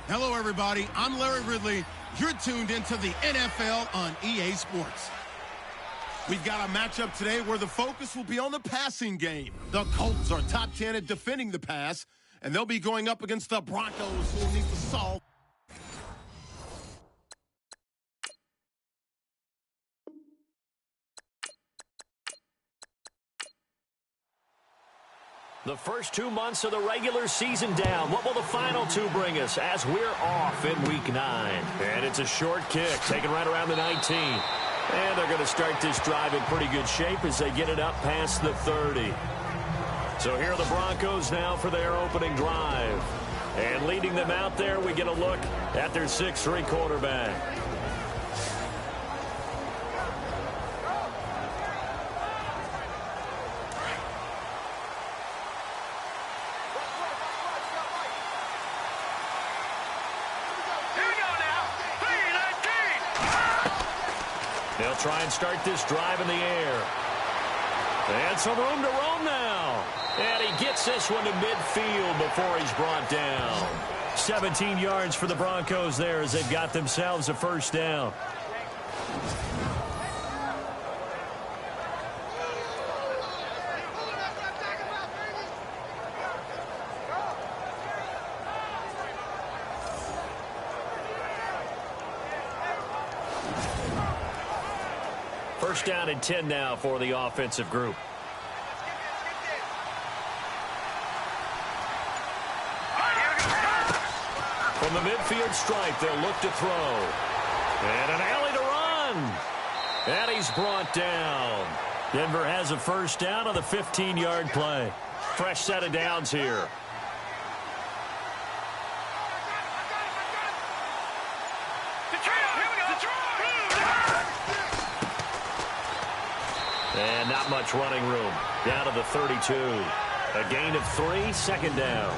Hello, everybody. I'm Larry Ridley. You're tuned into the NFL on EA Sports. We've got a matchup today where the focus will be on the passing game. The Colts are top 10 at defending the pass, and they'll be going up against the Broncos, who will need to solve. The first 2 months of the regular season down. What will the final two bring us as we're off in Week 9? And it's a short kick, taken right around the 19. And they're going to start this drive in pretty good shape as they get it up past the 30. So here are the Broncos now for their opening drive. And leading them out there, we get a look at their 6'3" quarterback. They'll try and start this drive in the air. And some room to roam now. And he gets this one to midfield before he's brought down. 17 yards for the Broncos there as they've got themselves a first down. First down and 10 now for the offensive group. From the midfield stripe, they'll look to throw. And an alley to run. And he's brought down. Denver has a first down on the 15-yard play. Fresh set of downs here. And not much running room. Down to the 32. A gain of 3, second down.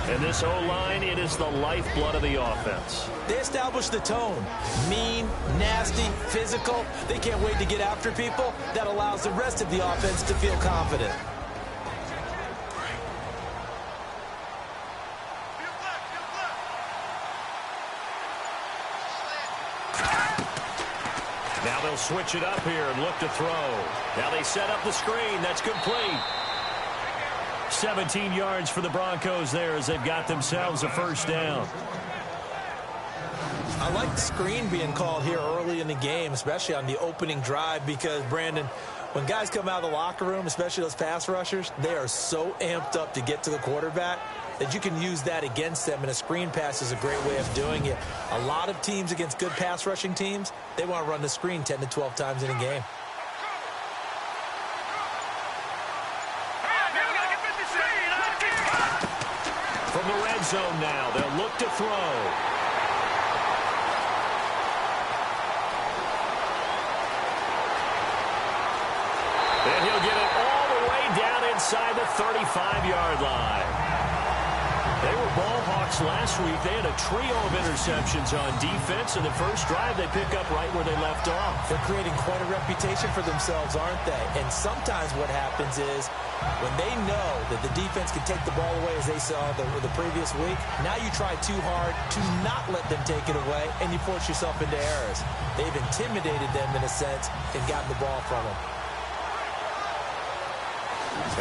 And this O-line, it is the lifeblood of the offense. They establish the tone. Mean, nasty, physical. They can't wait to get after people. That allows the rest of the offense to feel confident. Now they'll switch it up here and look to throw. Now they set up the screen. That's complete. 17 yards for the Broncos there as they've got themselves a first down. I like the screen being called here early in the game, especially on the opening drive, because, Brandon, when guys come out of the locker room, especially those pass rushers, they are so amped up to get to the quarterback that you can use that against them, and a screen pass is a great way of doing it. A lot of teams against good pass rushing teams, they want to run the screen 10 to 12 times in a game. From the red zone now, they'll look to throw. And he'll get it all the way down inside the 35-yard line. They were ball hawks last week. They had a trio of interceptions on defense. In the first drive, they pick up right where they left off. They're creating quite a reputation for themselves, aren't they? And sometimes what happens is when they know that the defense can take the ball away, as they saw the previous week, now you try too hard to not let them take it away, and you force yourself into errors. They've intimidated them in a sense and gotten the ball from them.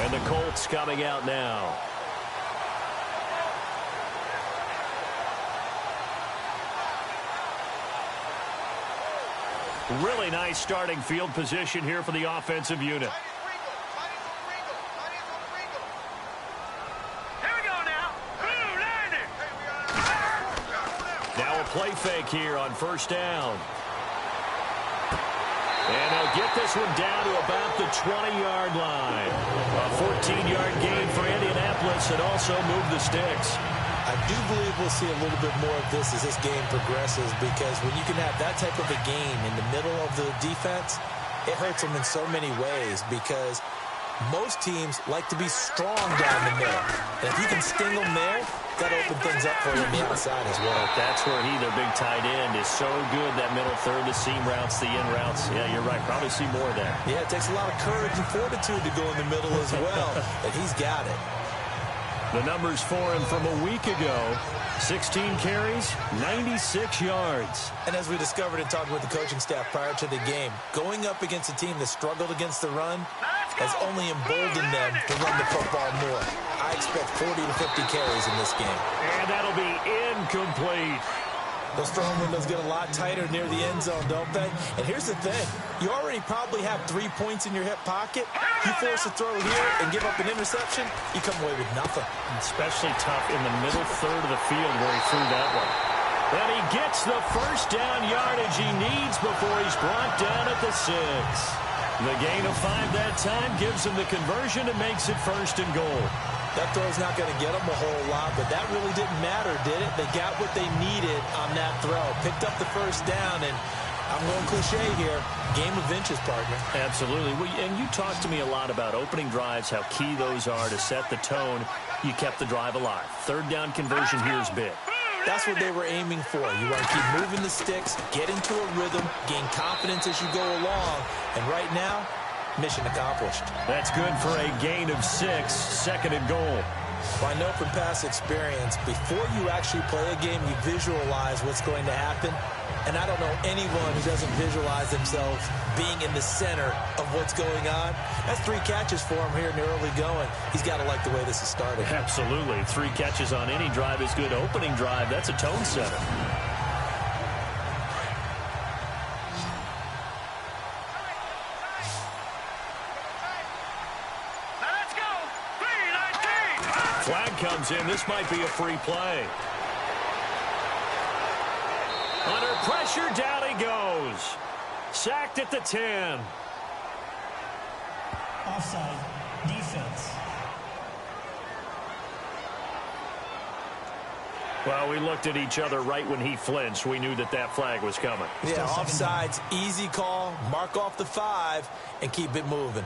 And the Colts coming out now. Really nice starting field position here for the offensive unit. Now a play fake here on first down. And they'll get this one down to about the 20-yard line. A 14-yard gain for Indianapolis and also move the sticks. I do believe we'll see a little bit more of this as this game progresses, because when you can have that type of a gain in the middle of the defense, it hurts them in so many ways, because most teams like to be strong down the middle. And if you can sting them there, that'll open things up for you on the outside as well. That's where their big tight end, is so good, that middle third, the seam routes, the in routes. Yeah, you're right. Probably see more of that. Yeah, it takes a lot of courage and fortitude to go in the middle as well, but he's got it. The numbers for him from a week ago: 16 carries, 96 yards. And as we discovered in talking with the coaching staff prior to the game, going up against a team that struggled against the run has only emboldened them to run the football more. I expect 40 to 50 carries in this game. And that'll be incomplete. Those throwing windows get a lot tighter near the end zone, don't they? And here's the thing. You already probably have 3 points in your hip pocket. You force a throw here and give up an interception, you come away with nothing. Especially tough in the middle third of the field where he threw that one. And he gets the first down yardage he needs before he's brought down at the 6. The gain of 5 that time gives him the conversion and makes it 1st and goal. That throw's not going to get them a whole lot, but that really didn't matter, did it? They got what they needed on that throw. Picked up the first down, and I'm going cliche here, game of inches, partner. Absolutely. And you talked to me a lot about opening drives, how key those are to set the tone. You kept the drive alive. 3rd down conversion here is big. That's what they were aiming for. You want to keep moving the sticks, get into a rhythm, gain confidence as you go along, and right now, mission accomplished. That's good for a gain of 6, 2nd and goal. Well, I know from past experience, before you actually play a game, you visualize what's going to happen. And I don't know anyone who doesn't visualize themselves being in the center of what's going on. That's 3 catches for him here in the early going. He's got to like the way this is started. Absolutely. 3 catches on any drive is good. Opening drive, that's a tone setter. Flag comes in. This might be a free play. Under pressure, down he goes. Sacked at the 10. Offside, defense. Well, we looked at each other right when he flinched. We knew that that flag was coming. Yeah, offsides, easy call. Mark off the 5 and keep it moving.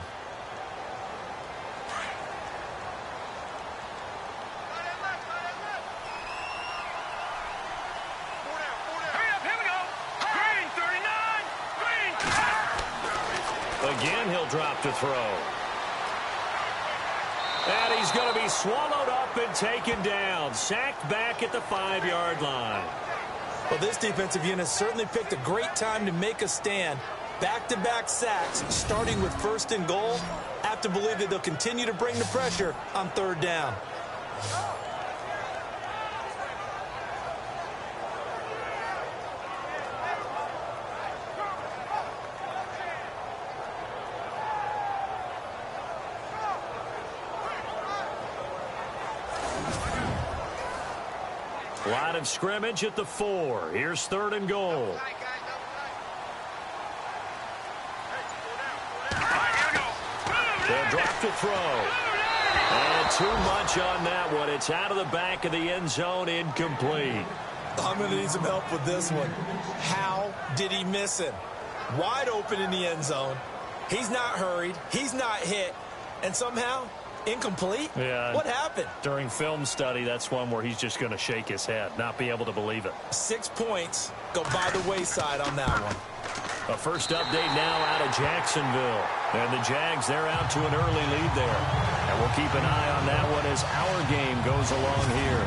Again, he'll drop to throw. And he's going to be swallowed up and taken down. Sacked back at the 5-yard line. Well, this defensive unit certainly picked a great time to make a stand. Back-to-back sacks, starting with 1st and goal. I have to believe that they'll continue to bring the pressure on 3rd down. Line of scrimmage at the 4. Here's 3rd and goal. They'll drop to throw. And too much on that one. It's out of the back of the end zone, incomplete. I'm going to need some help with this one. How did he miss him? Wide open in the end zone. He's not hurried. He's not hit. And somehow, incomplete? Yeah. What happened? During film study, that's one where he's just going to shake his head, not be able to believe it. 6 points go by the wayside on that one. A first update now out of Jacksonville. And the Jags, they're out to an early lead there. And we'll keep an eye on that one as our game goes along here.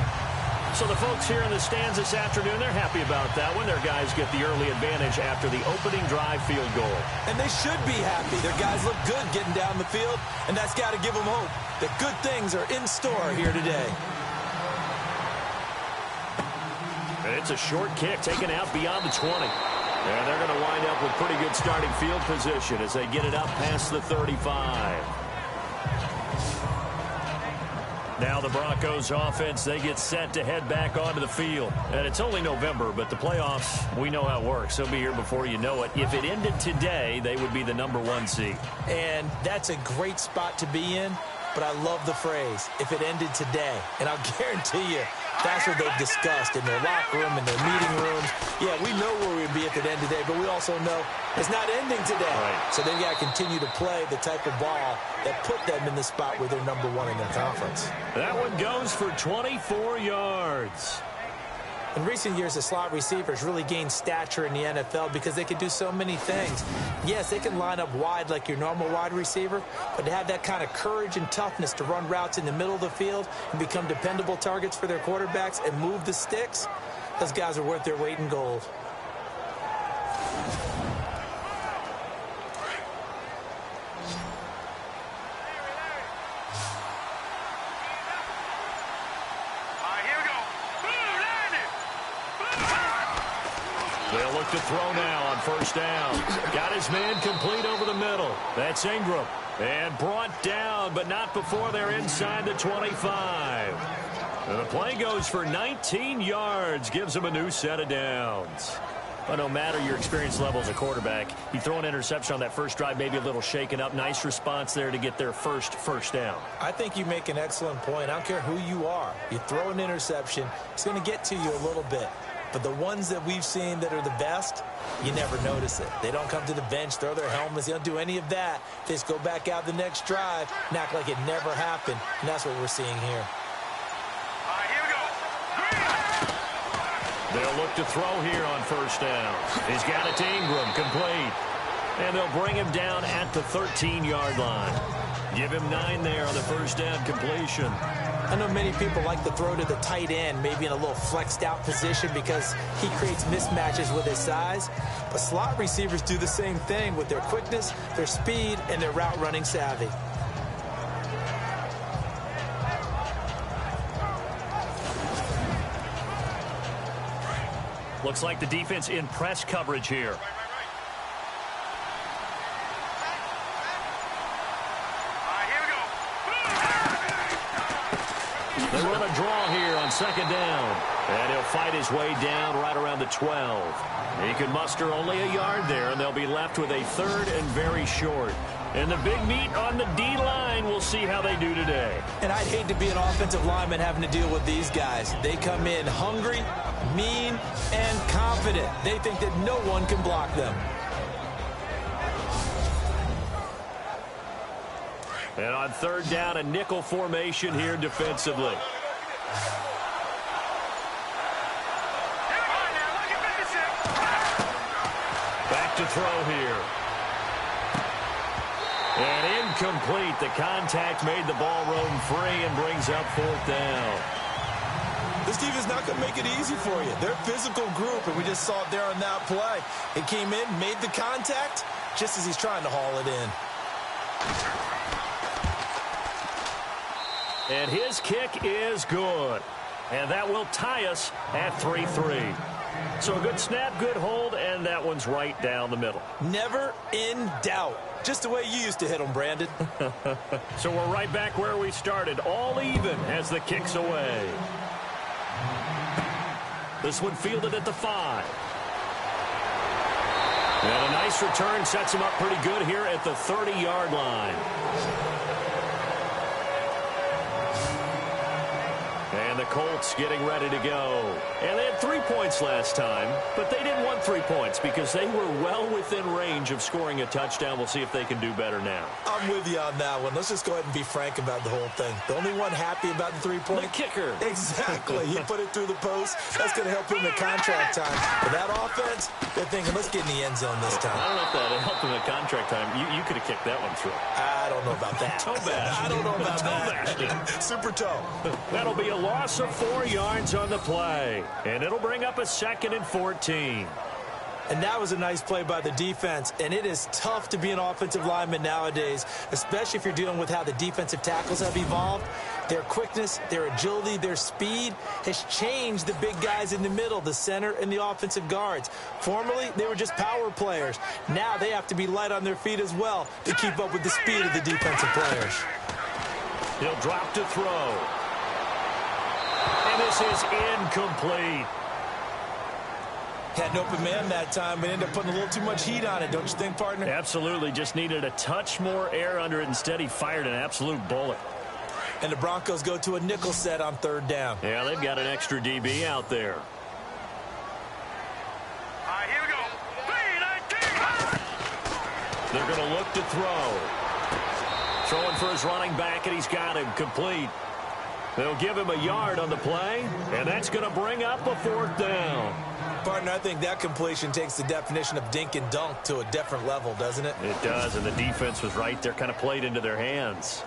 So the folks here in the stands this afternoon, they're happy about that one. Their guys get the early advantage after the opening drive field goal. And they should be happy. Their guys look good getting down the field, and that's got to give them hope that good things are in store here today. And it's a short kick taken out beyond the 20. And they're going to wind up with pretty good starting field position as they get it up past the 35. Now the Broncos offense, they get set to head back onto the field. And it's only November, but the playoffs, we know how it works. They'll be here before you know it. If it ended today, they would be the #1 seed. And that's a great spot to be in, but I love the phrase, if it ended today. And I'll guarantee you, that's what they've discussed in their locker room, in their meeting rooms. Yeah, we know where we'd be at the end today, but we also know it's not ending today. Right. So they've got to continue to play the type of ball that put them in the spot where they're #1 in their conference. That one goes for 24 yards. In recent years, the slot receivers really gained stature in the NFL because they can do so many things. Yes, they can line up wide like your normal wide receiver, but to have that kind of courage and toughness to run routes in the middle of the field and become dependable targets for their quarterbacks and move the sticks, those guys are worth their weight in gold. They'll look to throw now on first down. Got his man complete over the middle. That's Ingram. And brought down, but not before they're inside the 25. And the play goes for 19 yards. Gives them a new set of downs. But no matter your experience level as a quarterback, you throw an interception on that first drive, maybe a little shaken up. Nice response there to get their first down. I think you make an excellent point. I don't care who you are. You throw an interception, it's going to get to you a little bit. But the ones that we've seen that are the best, you never notice it. They don't come to the bench, throw their helmets. They don't do any of that. They just go back out the next drive and act like it never happened. And that's what we're seeing here. All right, here we go. They'll look to throw here on first down. He's got it to Ingram, complete. And they'll bring him down at the 13-yard line. Give him 9 there on the first down completion. I know many people like to throw to the tight end, maybe in a little flexed out position because he creates mismatches with his size. But slot receivers do the same thing with their quickness, their speed, and their route running savvy. Looks like the defense in press coverage here. They run a draw here on second down. And he'll fight his way down right around the 12. He can muster only a yard there, and they'll be left with a third and very short. And the big meat on the D-line, we'll see how they do today. And I'd hate to be an offensive lineman having to deal with these guys. They come in hungry, mean, and confident. They think that no one can block them. And on third down, a nickel formation here defensively. Back to throw here. And incomplete. The contact made the ball roam free and brings up fourth down. This defense is not going to make it easy for you. They're a physical group, and we just saw it there on that play. It came in, made the contact, just as he's trying to haul it in. And his kick is good. And that will tie us at 3-3. So a good snap, good hold, and that one's right down the middle. Never in doubt. Just the way you used to hit them, Brandon. So we're right back where we started. All even as the kick's away. This one fielded at the 5. And a nice return sets him up pretty good here at the 30-yard line. And the Colts getting ready to go. And they had 3 points last time, but they didn't want 3 points because they were well within range of scoring a touchdown. We'll see if they can do better now. I'm with you on that one. Let's just go ahead and be frank about the whole thing. The only one happy about the 3-point? The kicker. Exactly. He put it through the post. That's going to help him in contract time. But that offense, they're thinking, let's get in the end zone this time. I don't know if that helped him at contract time. You could have kicked that one through. I don't know about that. Toe bash. I don't know about that. Super toe. That'll be a loss of 4 yards on the play. And it'll bring up a 2nd and 14. And that was a nice play by the defense. And it is tough to be an offensive lineman nowadays, especially if you're dealing with how the defensive tackles have evolved. Their quickness, their agility, their speed has changed the big guys in the middle, the center, and the offensive guards. Formerly, they were just power players. Now they have to be light on their feet as well to keep up with the speed of the defensive players. He'll drop to throw. And this is incomplete. Had an open man that time, but ended up putting a little too much heat on it, don't you think, partner? Absolutely. Just needed a touch more air under it. Instead, he fired an absolute bullet. And the Broncos go to a nickel set on third down. Yeah, they've got an extra DB out there. All right, here we go. 3-19. They're going to look to throw. Throwing for his running back, and he's got him complete. They'll give him a yard on the play, and that's going to bring up a 4th down. Partner, I think that completion takes the definition of dink and dunk to a different level, doesn't it? It does, and the defense was right there, kind of played into their hands.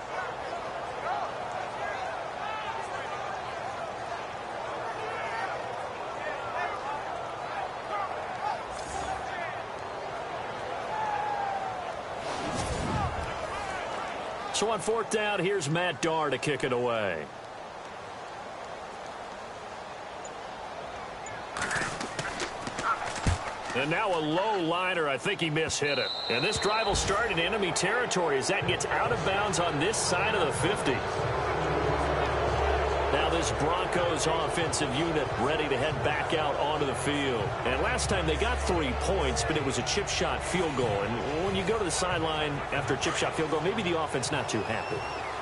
So on 4th down, here's Matt Darr to kick it away. And now a low liner. I think he mishit it. And this drive will start in enemy territory as that gets out of bounds on this side of the 50. Now this Broncos offensive unit ready to head back out onto the field. And last time they got 3 points, but it was a chip shot field goal. And when you go to the sideline after a chip shot field goal, maybe the offense not too happy.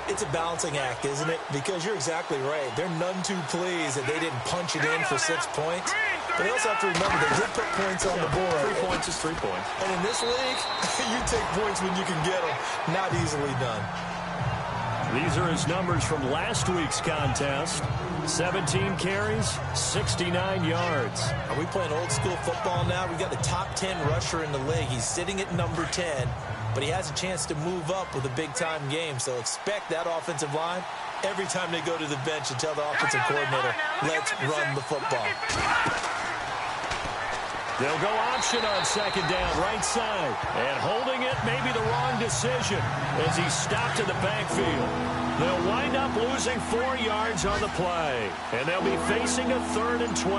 It's a balancing act, isn't it? Because you're exactly right. They're none too pleased that they didn't punch it in for 6 points. But they also have to remember they did put points on the board. 3 points is 3 points. And in this league, you take points when you can get them. Not easily done. These are his numbers from last week's contest. 17 carries, 69 yards. Are we playing old school football now? We've got the top 10 rusher in the league. He's sitting at number 10, but he has a chance to move up with a big-time game. So expect that offensive line every time they go to the bench and tell the offensive coordinator, let's run the football. They'll go option on 2nd down, right side. And holding it may be the wrong decision as he stopped in the backfield. They'll wind up losing 4 yards on the play. And they'll be facing a 3rd and 12.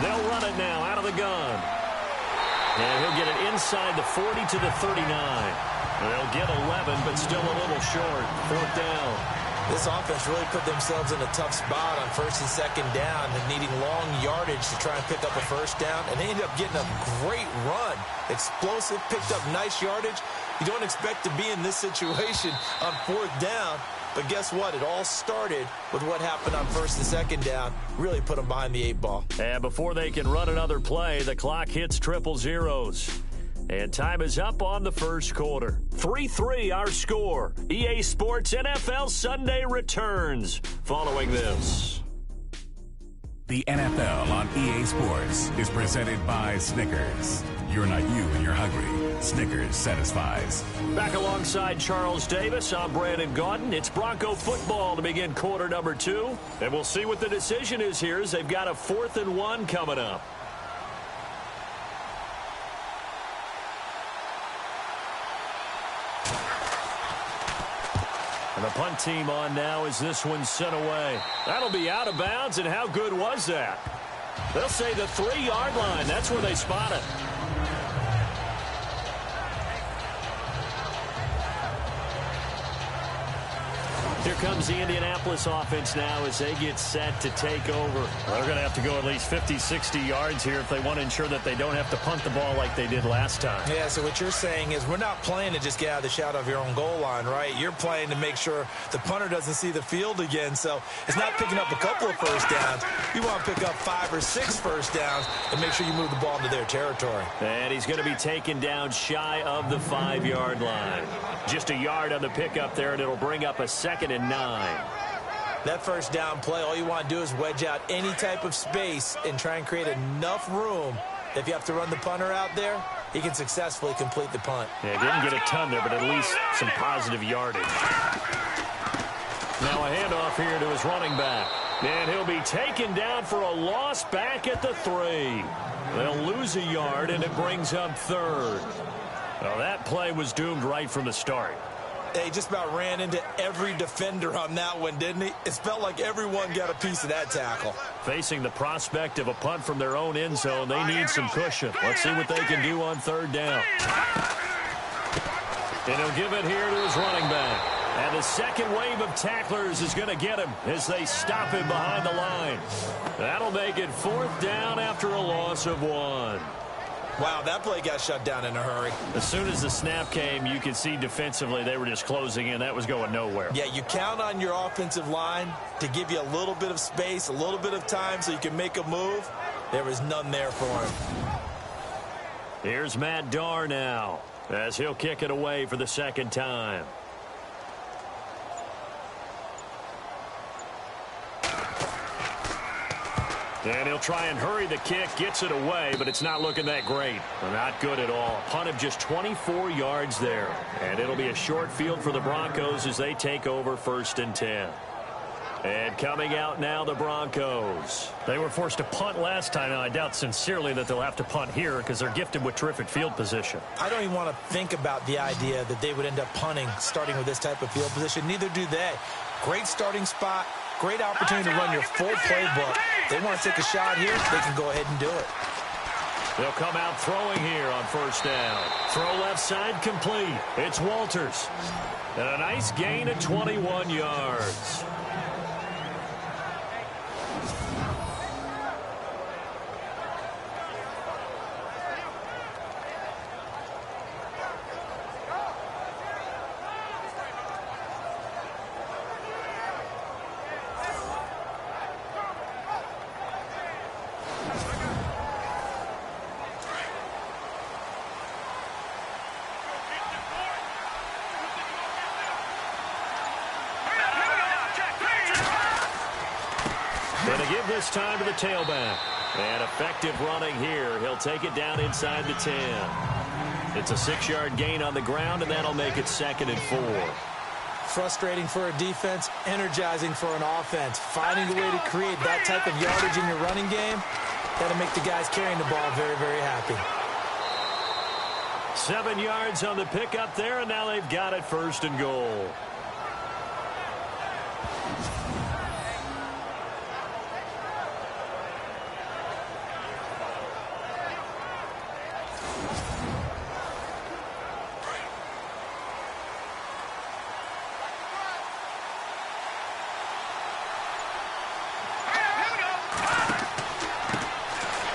They'll run it now out of the gun. And he'll get it inside the 40 to the 39. They'll get 11, but still a little short. 4th down. This offense really put themselves in a tough spot on 1st and 2nd down and needing long yardage to try and pick up a 1st down. And they ended up getting a great run. Explosive, picked up nice yardage. You don't expect to be in this situation on 4th down. But guess what? It all started with what happened on 1st and 2nd down. Really put them behind the 8 ball. And before they can run another play, the clock hits triple zeros. And time is up on the 1st quarter. 3-3 our score. EA Sports NFL Sunday returns following this. The NFL on EA Sports is presented by Snickers. You're not you when you're hungry. Snickers satisfies. Back alongside Charles Davis, I'm Brandon Gaudin. It's Bronco football to begin quarter number 2. And we'll see what the decision is here as they've got a 4th and 1 coming up. And the punt team on now as this one's sent away. That'll be out of bounds, and how good was that? They'll say the 3-yard line. That's where they spot it. Here comes the Indianapolis offense now as they get set to take over. They're going to have to go at least 50, 60 yards here if they want to ensure that they don't have to punt the ball like they did last time. Yeah, so what you're saying is we're not playing to just get out of the shadow of your own goal line, right? You're playing to make sure the punter doesn't see the field again. So it's not picking up a couple of 1st downs. You want to pick up 5 or 6 1st downs and make sure you move the ball into their territory. And he's going to be taken down shy of the 5-yard line. Just a yard on the pickup there, and it'll bring up a 2nd and 9. That 1st down play, all you want to do is wedge out any type of space and try and create enough room. If you have to run the punter out there, he can successfully complete the punt. Yeah, didn't get a ton there, but at least some positive yardage. Now a handoff here to his running back. And he'll be taken down for a loss back at the 3. They'll lose a yard, and it brings up 3rd. Well, that play was doomed right from the start. He just about ran into every defender on that one, didn't he? It felt like everyone got a piece of that tackle. Facing the prospect of a punt from their own end zone, they need some cushion. Let's see what they can do on 3rd down. And he'll give it here to his running back. And the second wave of tacklers is going to get him as they stop him behind the line. That'll make it 4th down after a loss of 1. Wow, that play got shut down in a hurry. As soon as the snap came, you could see defensively they were just closing in. That was going nowhere. Yeah, you count on your offensive line to give you a little bit of space, a little bit of time so you can make a move. There was none there for him. Here's Matt Darr now. as he'll kick it away for the second time. And he'll try and hurry the kick, gets it away, but it's not looking that great. Not good at all. A punt of just 24 yards there. And it'll be a short field for the Broncos as they take over 1st and 10. And coming out now, the Broncos. They were forced to punt last time. Now, I doubt sincerely that they'll have to punt here because they're gifted with terrific field position. I don't even want to think about the idea that they would end up punting starting with this type of field position. Neither do they. Great starting spot. Great opportunity to run your full playbook. They want to take a shot here, they can go ahead and do it. They'll come out throwing here on 1st down. Throw left side complete. It's Walters. And a nice gain of 21 yards. Going to give this time to the tailback. And effective running here. He'll take it down inside the 10. It's a 6-yard gain on the ground, and that'll make it 2nd and 4. Frustrating for a defense, energizing for an offense. Finding a way to create that type of yardage in your running game, that'll make the guys carrying the ball very, very happy. 7 yards on the pickup there, and now they've got it 1st and goal.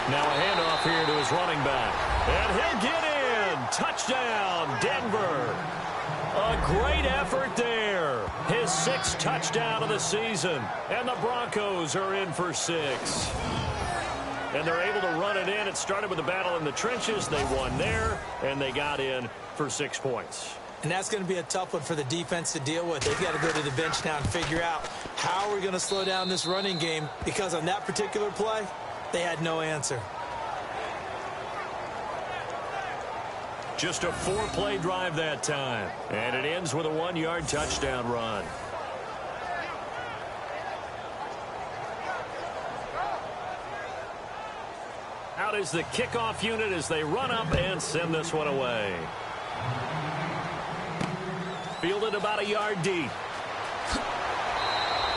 Now a handoff here to his running back. And he'll get in. Touchdown, Denver. A great effort there. His 6th touchdown of the season. And the Broncos are in for 6. And they're able to run it in. It started with a battle in the trenches. They won there, and they got in for 6 points. And that's going to be a tough one for the defense to deal with. They've got to go to the bench now and figure out how we're going to slow down this running game, because on that particular play, they had no answer. Just a 4-play drive that time. And it ends with a 1-yard touchdown run. Out is the kickoff unit as they run up and send this one away. Fielded about a yard deep.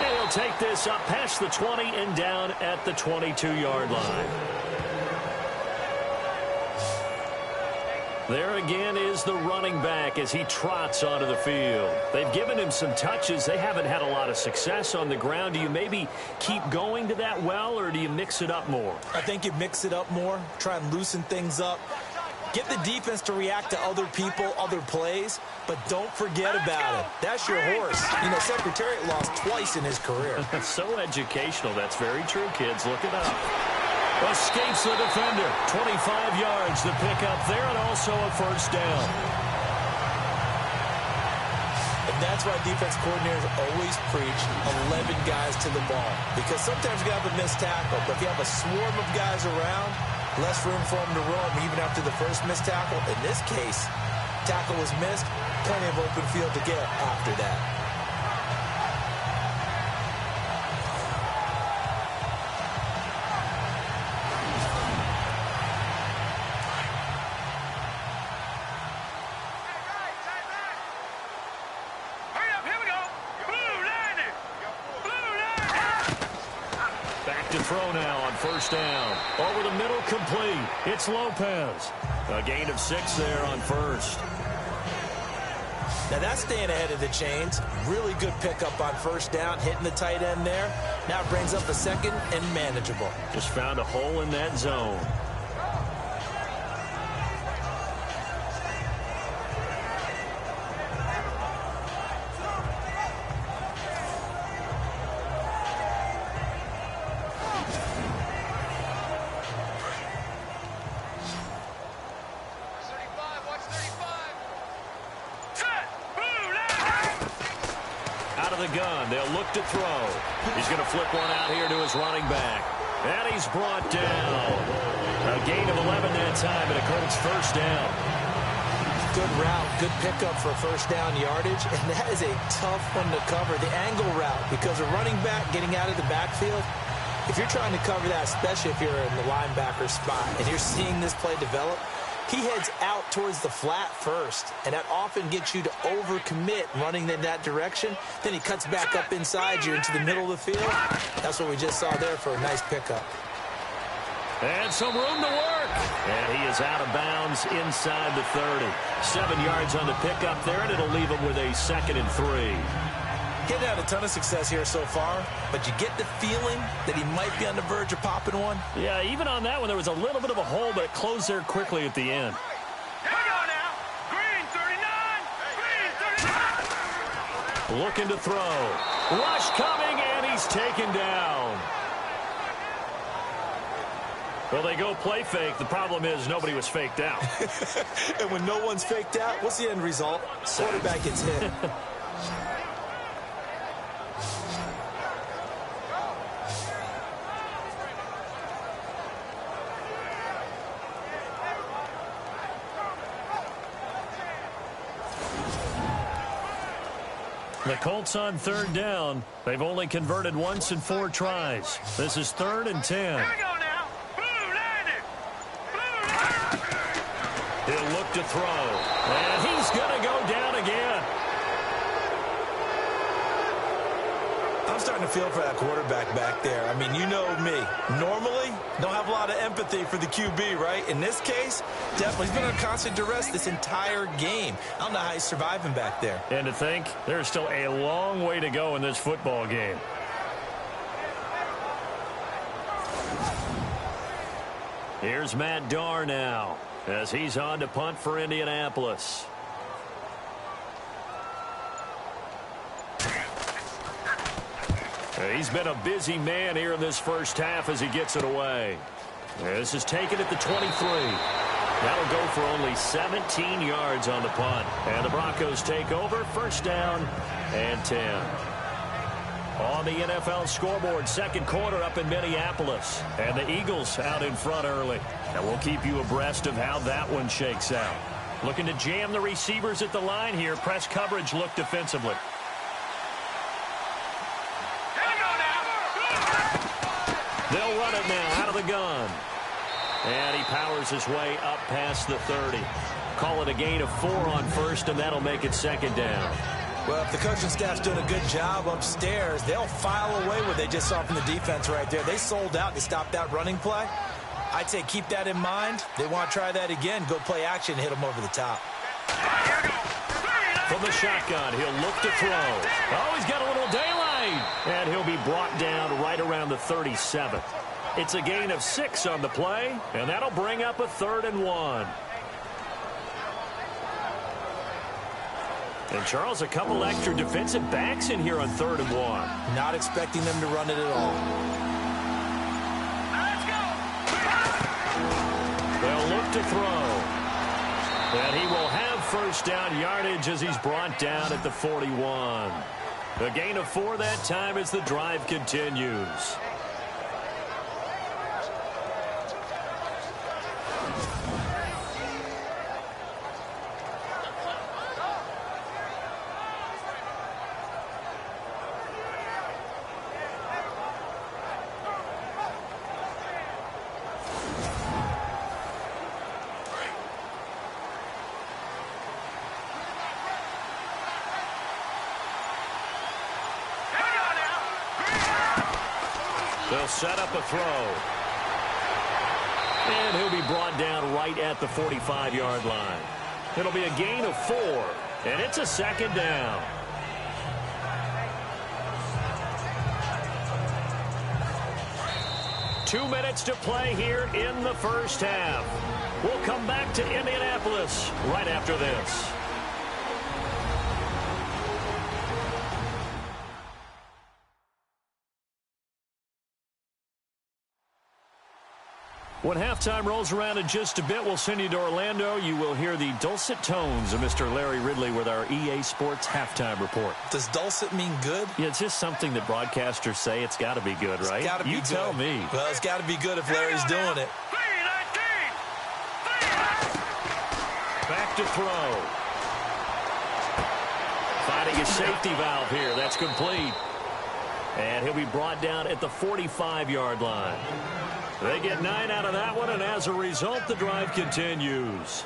And he'll take this up past the 20 and down at the 22-yard line. There again is the running back as he trots onto the field. They've given him some touches. They haven't had a lot of success on the ground. Do you maybe keep going to that well, or do you mix it up more? I think you mix it up more, try and loosen things up. Get the defense to react to other people, other plays, but don't forget about it. That's your horse. You know, Secretariat lost twice in his career. So educational. That's very true, kids. Look it up. Escapes the defender. 25 yards to pick up there, and also a 1st down. And that's why defense coordinators always preach 11 guys to the ball. Because sometimes you have a missed tackle, but if you have a swarm of guys around, less room for them to roam even after the first missed tackle. In this case, tackle was missed, plenty of open field to get after that. To throw now on 1st down. Over the middle, complete. It's Lopez. A gain of 6 there on 1st. Now that's staying ahead of the chains. Really good pickup on 1st down, hitting the tight end there. Now it brings up a 2nd and manageable. Just found a hole in that zone. of the gun. They'll look to throw. He's going to flip one out here to his running back. And he's brought down. A gain of 11 that time, and a Colts first down. Good route, good pickup for first down yardage, and that is a tough one to cover. The angle route, because a running back getting out of the backfield, if you're trying to cover that, especially if you're in the linebacker spot, and you're seeing this play develop, he heads out towards the flat first, and that often gets you to overcommit running in that direction. Then he cuts back up inside you into the middle of the field. That's what we just saw there for a nice pickup. And some room to work. And he is out of bounds inside the 30. 7 yards on the pickup there, and it'll leave him with a 2nd and 3. Getting had a ton of success here so far, but you get the feeling that he might be on the verge of popping one. Yeah, even on that one, there was a little bit of a hole, but it closed there quickly at the end. Here we go now. Green 39. Green 39. Looking to throw. Rush coming, and he's taken down. Well, they go play fake. The problem is nobody was faked out. And when no one's faked out, what's the end result? Quarterback gets hit. The Colts on 3rd down. They've only converted once in 4 tries. This is 3rd and 10. Here we go now. Blue landed. Blue landed. He'll look to throw. And he's going to go down again. I'm starting to feel for that quarterback back there. I mean, you know me. Normally, don't have a lot of empathy for the QB, right? In this case, definitely. He's been under constant duress this entire game. I don't know how he's surviving back there. And to think, there's still a long way to go in this football game. Here's Matt Darr now as he's on to punt for Indianapolis. He's been a busy man here in this first half as he gets it away. This is taken at the 23. That'll go for only 17 yards on the punt. And the Broncos take over, first down and 10. On the NFL scoreboard, 2nd quarter up in Minneapolis. And the Eagles out in front early. And we'll keep you abreast of how that one shakes out. Looking to jam the receivers at the line here. Press coverage look defensively. They'll run it now out of the gun. And he powers his way up past the 30. Call it a gain of 4 on first, and that'll make it 2nd down. Well, if the coaching staff's doing a good job upstairs, they'll file away what they just saw from the defense right there. They sold out to stop that running play. I'd say keep that in mind. They want to try that again, go play action, hit them over the top. From the shotgun, he'll look to throw. Oh, he's got a little daylight. And he'll be brought down right around the 37. It's a gain of 6 on the play, and that'll bring up a 3rd and 1. And, Charles, a couple extra defensive backs in here on 3rd and 1. Not expecting them to run it at all. They'll look to throw. And he will have first down yardage as he's brought down at the 41. A gain of 4 that time as the drive continues. They'll set up a throw. And he'll be brought down right at the 45-yard line. It'll be a gain of 4, and it's a 2nd down. Two minutes to play here in the first half. We'll come back to Indianapolis right after this. When halftime rolls around in just a bit, we'll send you to Orlando. You will hear the dulcet tones of Mr. Larry Ridley with our EA Sports halftime report. Does dulcet mean good? Yeah, it's just something that broadcasters say. It's got to be good, right? It's got to be good. You tell me. Well, it's got to be good if Larry's doing it. Back to throw. Finding a safety valve here. That's complete. And he'll be brought down at the 45-yard line. They get 9 out of that one, and as a result, the drive continues.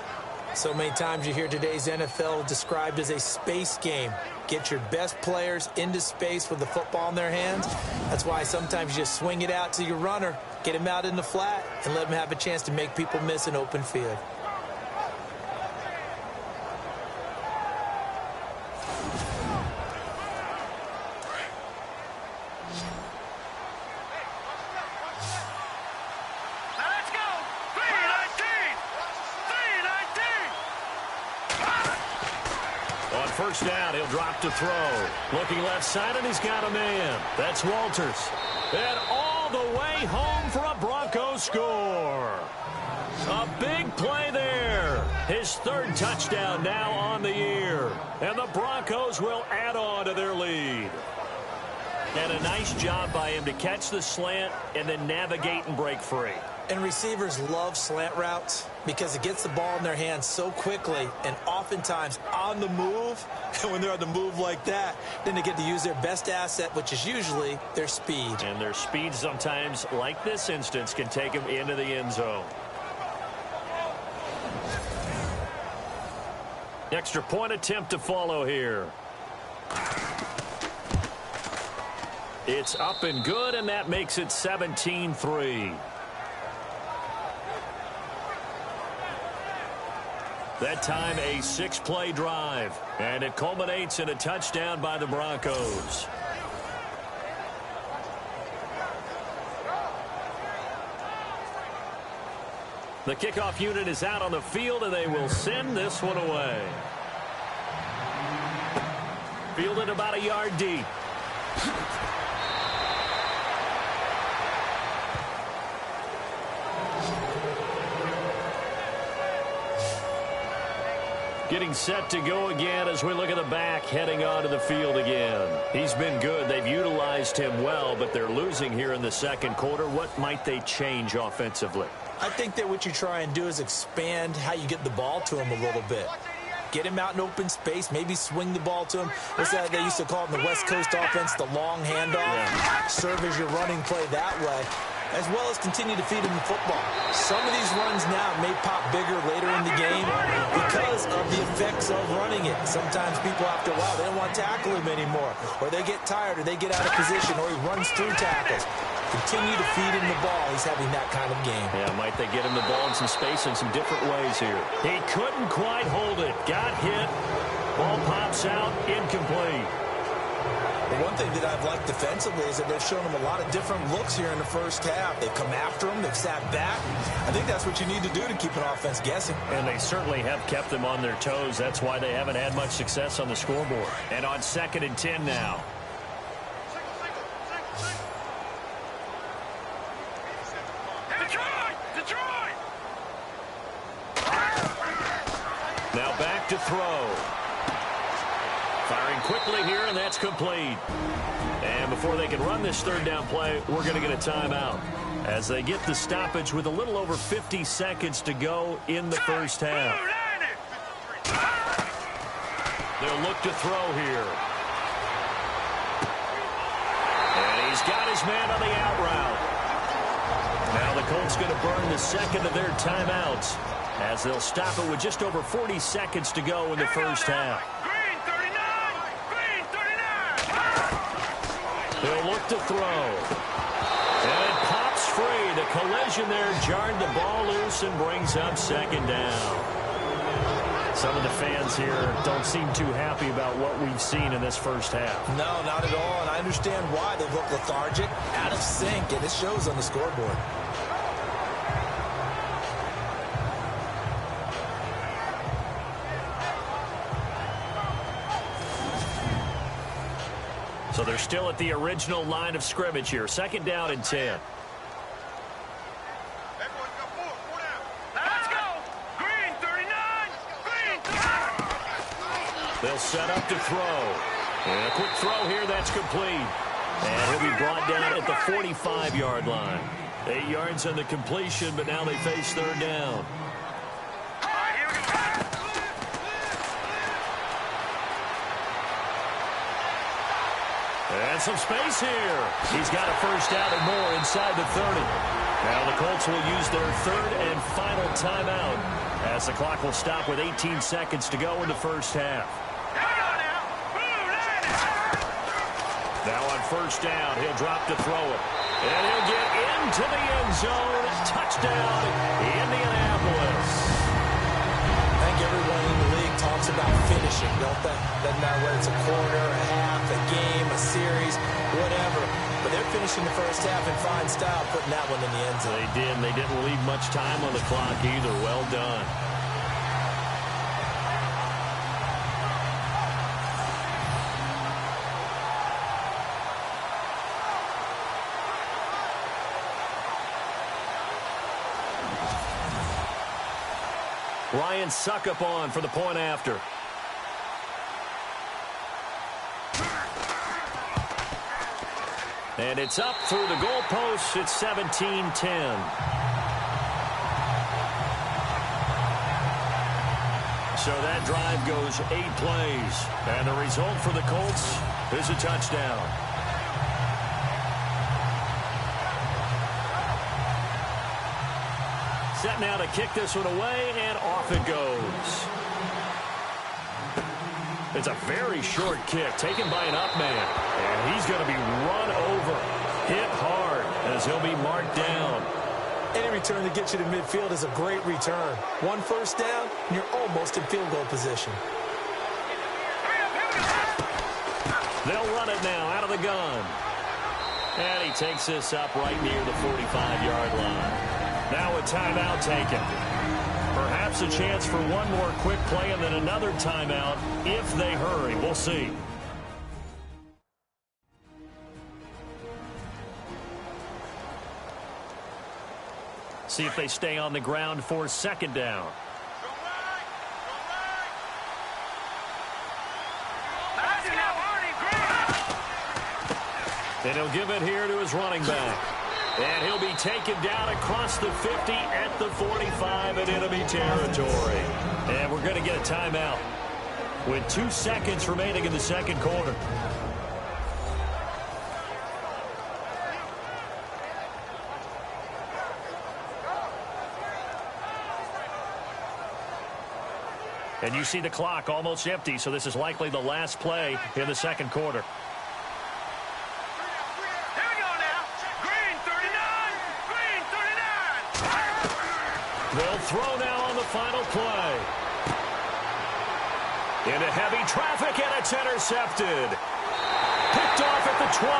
So many times you hear today's NFL described as a space game. Get your best players into space with the football in their hands. That's why sometimes you just swing it out to your runner, get him out in the flat, and let him have a chance to make people miss an open field. First down, he'll drop to throw. Looking left side, and he's got a man. That's Walters. And all the way home for a Broncos score. A big play there. His third touchdown now on the year. And the Broncos will add on to their lead. And a nice job by him to catch the slant and then navigate and break free. And receivers love slant routes because it gets the ball in their hands so quickly and oftentimes on the move. And when they're on the move like that, then they get to use their best asset, which is usually their speed. And their speed sometimes, like this instance, can take them into the end zone. Extra point attempt to follow here. It's up and good, and that makes it 17-3. That time a 6-play drive, and it culminates in a touchdown by the Broncos. The kickoff unit is out on the field, and they will send this one away. Fielded about a yard deep. Getting set to go again as we look at the back heading onto the field again. He's been good. They've utilized him well, but they're losing here in the second quarter. What might they change offensively? I think that what you try and do is expand how you get the ball to him a little bit. Get him out in open space, maybe swing the ball to him. What's that they used to call it in the West Coast offense, the long handoff? Yeah. Serve as your running play that way, as well as continue to feed him the football. Some of these runs now may pop bigger later in the game because of the effects of running it. Sometimes people, after a while, they don't want to tackle him anymore, or they get tired, or they get out of position, or he runs through tackles. Continue to feed him the ball. He's having that kind of game. Yeah, might they get him the ball in some space in some different ways here. He couldn't quite hold it. Got hit. Ball pops out. Incomplete. The one thing that I've liked defensively is that they've shown him a lot of different looks here in the first half. They've come after him. They've sat back. I think that's what you need to do to keep an offense guessing. And they certainly have kept them on their toes. That's why they haven't had much success on the scoreboard. And on 2nd and 10 now. Now back to throw. Firing quickly here, and that's complete. And before they can run this third down play, we're going to get a timeout as they get the stoppage with a little over 50 seconds to go in the first half. They'll look to throw here. And he's got his man on the out route. Now the Colts going to burn the second of their timeouts as they'll stop it with just over 40 seconds to go in the first half. He'll look to throw. And it pops free. The collision there jarred the ball loose and brings up 2nd down. Some of the fans here don't seem too happy about what we've seen in this first half. No, not at all. And I understand why. They look lethargic, out of sync, and it shows on the scoreboard. So they're still at the original line of scrimmage here. 2nd down and 10. They'll set up to throw. And a quick throw here, that's complete. And he'll be brought down at the 45-yard line. 8 yards on the completion, but now they face third down. And some space here. He's got a first down and more inside the 30. Now the Colts will use their third and final timeout as the clock will stop with 18 seconds to go in the first half. Now on first down, he'll drop to throw it. And he'll get into the end zone. Touchdown, Indianapolis. I think everyone in the league talks about finishing, don't they? Doesn't matter whether it's a quarter, a half, a game, a series, whatever. But they're finishing the first half in fine style, putting that one in the end zone. They did, and they didn't leave much time on the clock either. Well done. Ryan Suckup on for the point after. And it's up through the goalposts. It's 17-10. So that drive goes 8 plays. And the result for the Colts is a touchdown. Set now to kick this one away, and off it goes. It's a very short kick taken by an up man. And he's going to be run over, hit hard, as he'll be marked down. Any return that gets you to midfield is a great return. One first down, and you're almost in field goal position. They'll run it now out of the gun. And he takes this up right near the 45-yard line. Now a timeout taken. Perhaps a chance for one more quick play and then another timeout if they hurry. We'll see. See if they stay on the ground for second down. And he'll give it here to his running back. And he'll be taken down across the 50 at the 45 in enemy territory. And we're going to get a timeout with 2 seconds remaining in the second quarter. And you see the clock almost empty, so this is likely the last play in the second quarter. They'll throw now on the final play. Into heavy traffic, and it's intercepted. Picked off at the 20.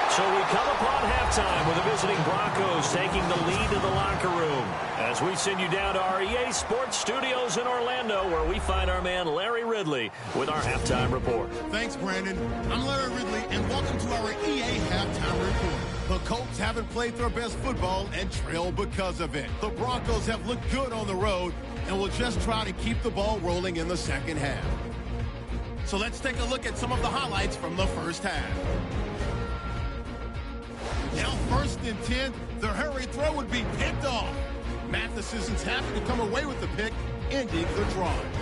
So we come upon halftime with the visiting Broncos taking the lead in the locker room. As we send you down to our EA Sports Studios in Orlando, where we find our man Larry Ridley with our halftime report. Thanks, Brandon. I'm Larry Ridley, and welcome to our EA halftime report. The Colts haven't played their best football and trail because of it. The Broncos have looked good on the road and will just try to keep the ball rolling in the second half. So let's take a look at some of the highlights from the first half. Now 1st and 10, their hurry throw would be picked off. Mathis isn't happy to come away with the pick, ending the drive.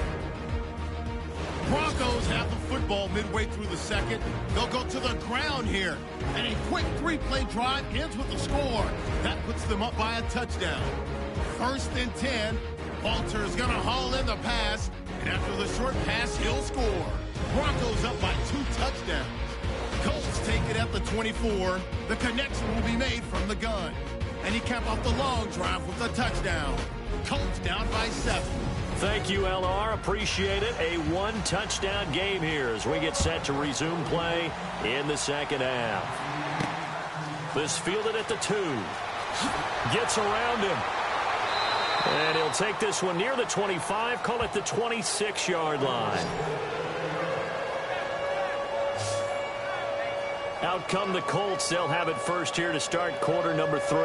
Broncos have the football midway through the second. They'll go to the ground here. And a quick 3-play drive ends with a score. That puts them up by a touchdown. 1st and 10. Walter's going to haul in the pass. And after the short pass, he'll score. Broncos up by 2 touchdowns. Colts take it at the 24. The connection will be made from the gun. And he capped off the long drive with a touchdown. Colts down by 7. Thank you, LR. Appreciate it. A 1-touchdown game here as we get set to resume play in the second half. This fielded at the 2. Gets around him. And he'll take this one near the 25, call it the 26-yard line. Out come the Colts. They'll have it first here to start quarter number 3.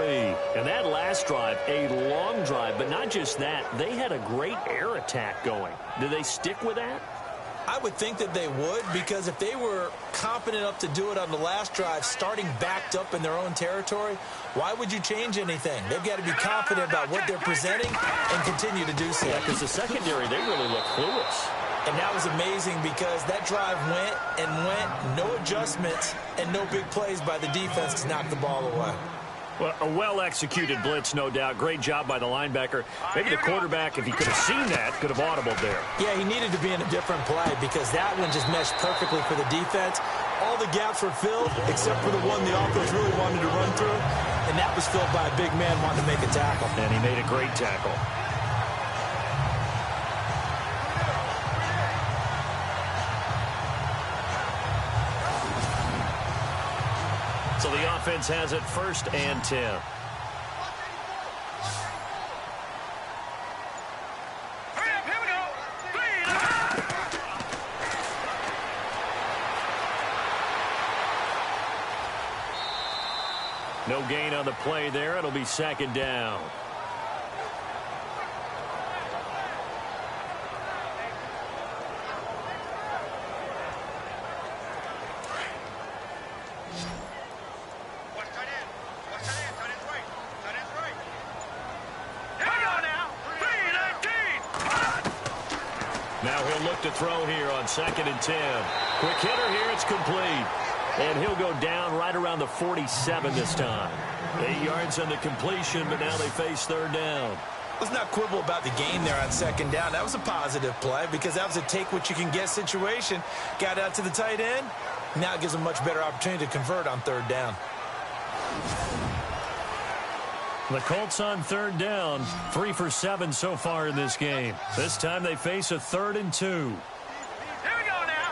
And that last drive, a long drive, but not just that. They had a great air attack going. Do they stick with that? I would think that they would, because if they were confident enough to do it on the last drive, starting backed up in their own territory, why would you change anything? They've got to be confident about what they're presenting and continue to do so. Yeah, because the secondary, they really look clueless. And that was amazing because that drive went and went, no adjustments and no big plays by the defense to knock the ball away. Well, a well-executed blitz, no doubt. Great job by the linebacker. Maybe the quarterback, if he could have seen that, could have audibled there. Yeah, he needed to be in a different play because that one just meshed perfectly for the defense. All the gaps were filled except for the one the offense really wanted to run through, and that was filled by a big man wanting to make a tackle. And he made a great tackle. So the offense has it 1st and 10. Hurry up, here we go. No gain on the play there. It'll be 2nd down. Now he'll look to throw here on 2nd and 10. Quick hitter here, it's complete. And he'll go down right around the 47 this time. 8 yards on the completion, but now they face 3rd down. Let's not quibble about the gain there on 2nd down. That was a positive play because that was a take-what-you-can-get situation. Got out to the tight end. Now it gives them a much better opportunity to convert on 3rd down. The Colts on 3rd down, 3 for 7 so far in this game. This time they face a 3rd and 2. Here we go now.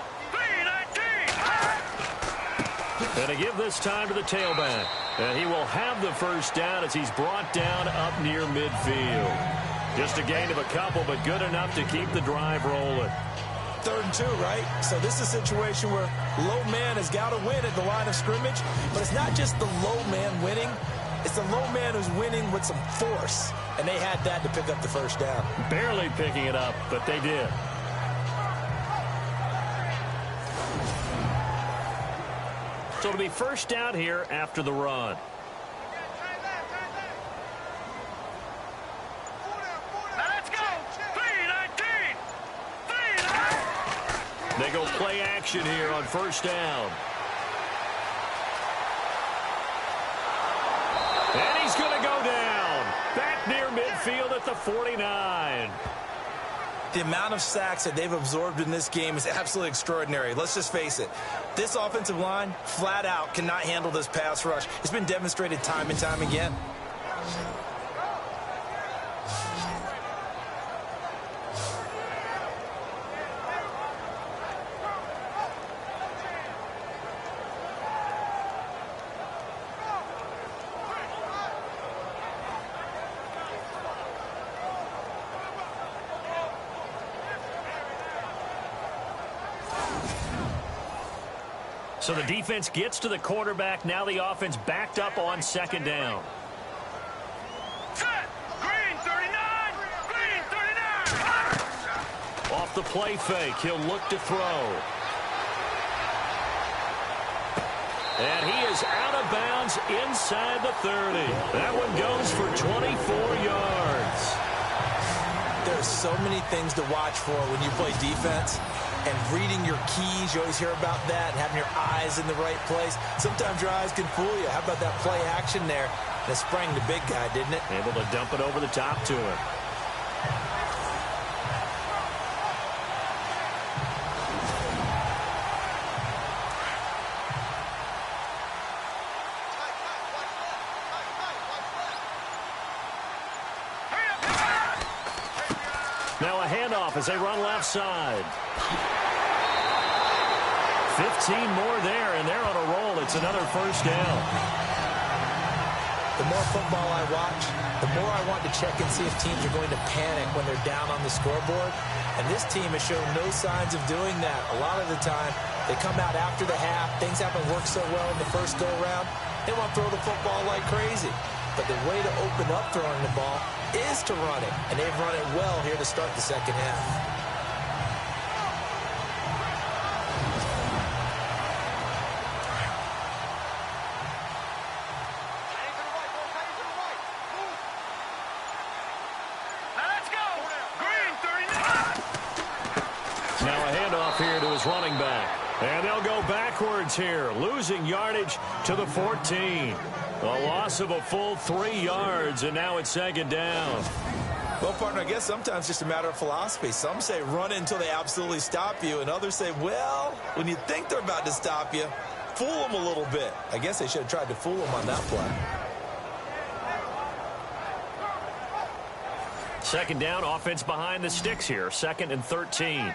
3-19. And to give this time to the tailback. And he will have the 1st down as he's brought down up near midfield. Just a gain of a couple, but good enough to keep the drive rolling. 3rd and 2, right? So this is a situation where low man has got to win at the line of scrimmage. But it's not just the low man winning. It's the low man who's winning with some force. And they had that to pick up the 1st down. Barely picking it up, but they did. So it'll be 1st down here after the run. Now let's go. 3-19. They go play action here on 1st down. And he's going to go down. Back near midfield at the 49. The amount of sacks that they've absorbed in this game is absolutely extraordinary. Let's just face it. This offensive line, flat out, cannot handle this pass rush. It's been demonstrated time and time again. So the defense gets to the quarterback. Now the offense backed up on 2nd down. Set. Green 39. Green 39. Off the play fake, he'll look to throw. And he is out of bounds inside the 30. That one goes for 24 yards. There's so many things to watch for when you play defense. And reading your keys, you always hear about that, and having your eyes in the right place. Sometimes your eyes can fool you. How about that play action there? That sprang the big guy, didn't it? Able to dump it over the top to him. Now a handoff as they run left side. 15 more there, and they're on a roll. It's another 1st down. The more football I watch, the more I want to check and see if teams are going to panic when they're down on the scoreboard. And this team has shown no signs of doing that. A lot of the time, they come out after the half. Things haven't worked so well in the first go-around. They want to throw the football like crazy. But the way to open up throwing the ball is to run it. And they've run it well here to start the 2nd half. his running back. And they'll go backwards here, losing yardage to the 14. A loss of a full 3 yards, and now it's second down. Well, partner, I guess sometimes it's just a matter of philosophy. Some say run until they absolutely stop you, and others say, well, when you think they're about to stop you, fool them a little bit. I guess they should have tried to fool them on that play. Second down, offense behind the sticks here, 2nd and 13.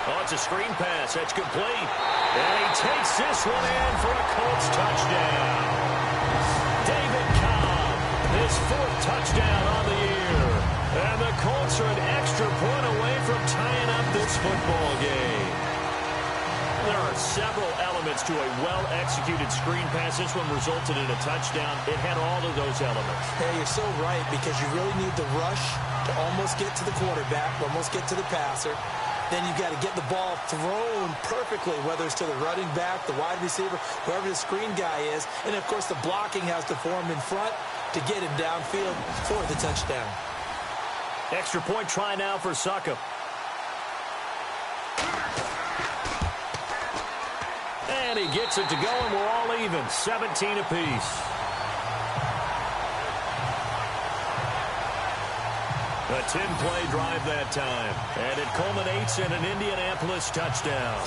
Oh, it's a screen pass. That's complete. And he takes this one in for a Colts touchdown. David Cobb, his 4th touchdown on the year. And the Colts are an extra point away from tying up this football game. There are several elements to a well-executed screen pass. This one resulted in a touchdown. It had all of those elements. Yeah, you're so right, because you really need the rush to almost get to the quarterback, almost get to the passer. Then you've got to get the ball thrown perfectly, whether it's to the running back, the wide receiver, whoever the screen guy is. And, of course, the blocking has to form in front to get him downfield for the touchdown. Extra point try now for Suckup. And he gets it to go, and we're all even, 17 apiece. A 10-play drive that time, and it culminates in an Indianapolis touchdown.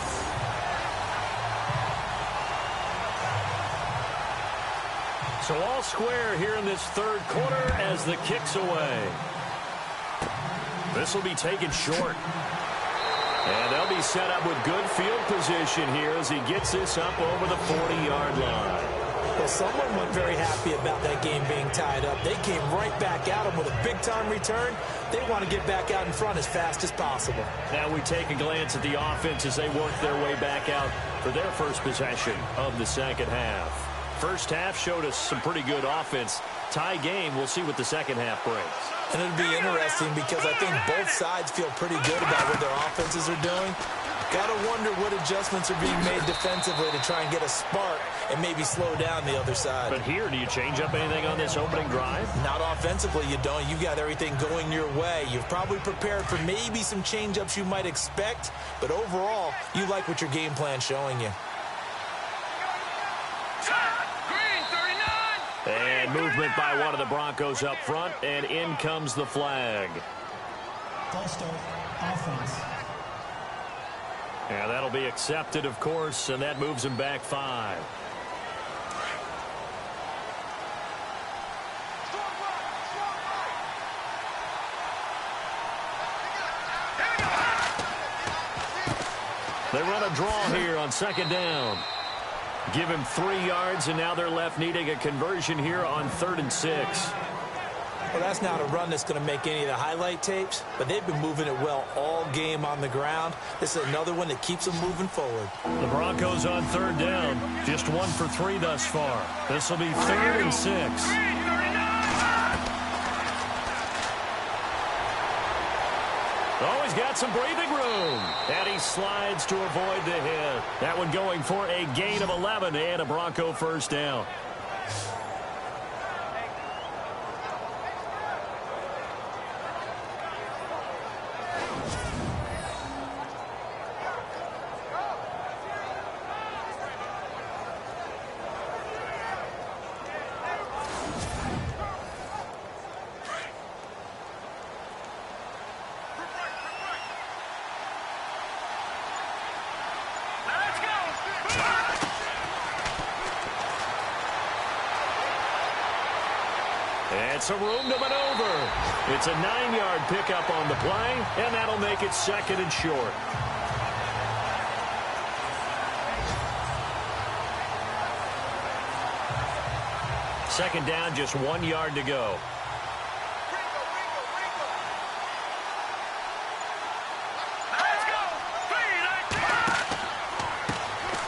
So all square here in this 3rd quarter as the kick's away. This will be taken short. And they'll be set up with good field position here as he gets this up over the 40-yard line. Well, someone wasn't very happy about that game being tied up. They came right back at him with a big-time return. They want to get back out in front as fast as possible. Now we take a glance at the offense as they work their way back out for their first possession of the second half. First half showed us some pretty good offense. Tie game, we'll see what the second half brings. And it'll be interesting because I think both sides feel pretty good about what their offenses are doing. Got to wonder what adjustments are being made defensively to try and get a spark and maybe slow down the other side. But here, do you change up anything on this opening drive? Not offensively, you don't. You've got everything going your way. You've probably prepared for maybe some change-ups you might expect, but overall, you like what your game plan's showing you. And movement by one of the Broncos up front, and in comes the flag. False start, offense. Yeah, that'll be accepted, of course, and that moves him back 5. They run a draw here on second down. Give him 3 yards, and now they're left needing a conversion here on 3rd and 6. Well, that's not a run that's going to make any of the highlight tapes, but they've been moving it well all game on the ground. This is another one that keeps them moving forward. The Broncos on 3rd down. Just 1 for 3 thus far. This will be 3rd and 6. Oh, he's got some breathing room. And he slides to avoid the hit. That one going for a gain of 11 and a Bronco first down. And some room to maneuver. It's a 9-yard pickup on the play, and that'll make it 2nd and short. Second down, just 1 yard to go.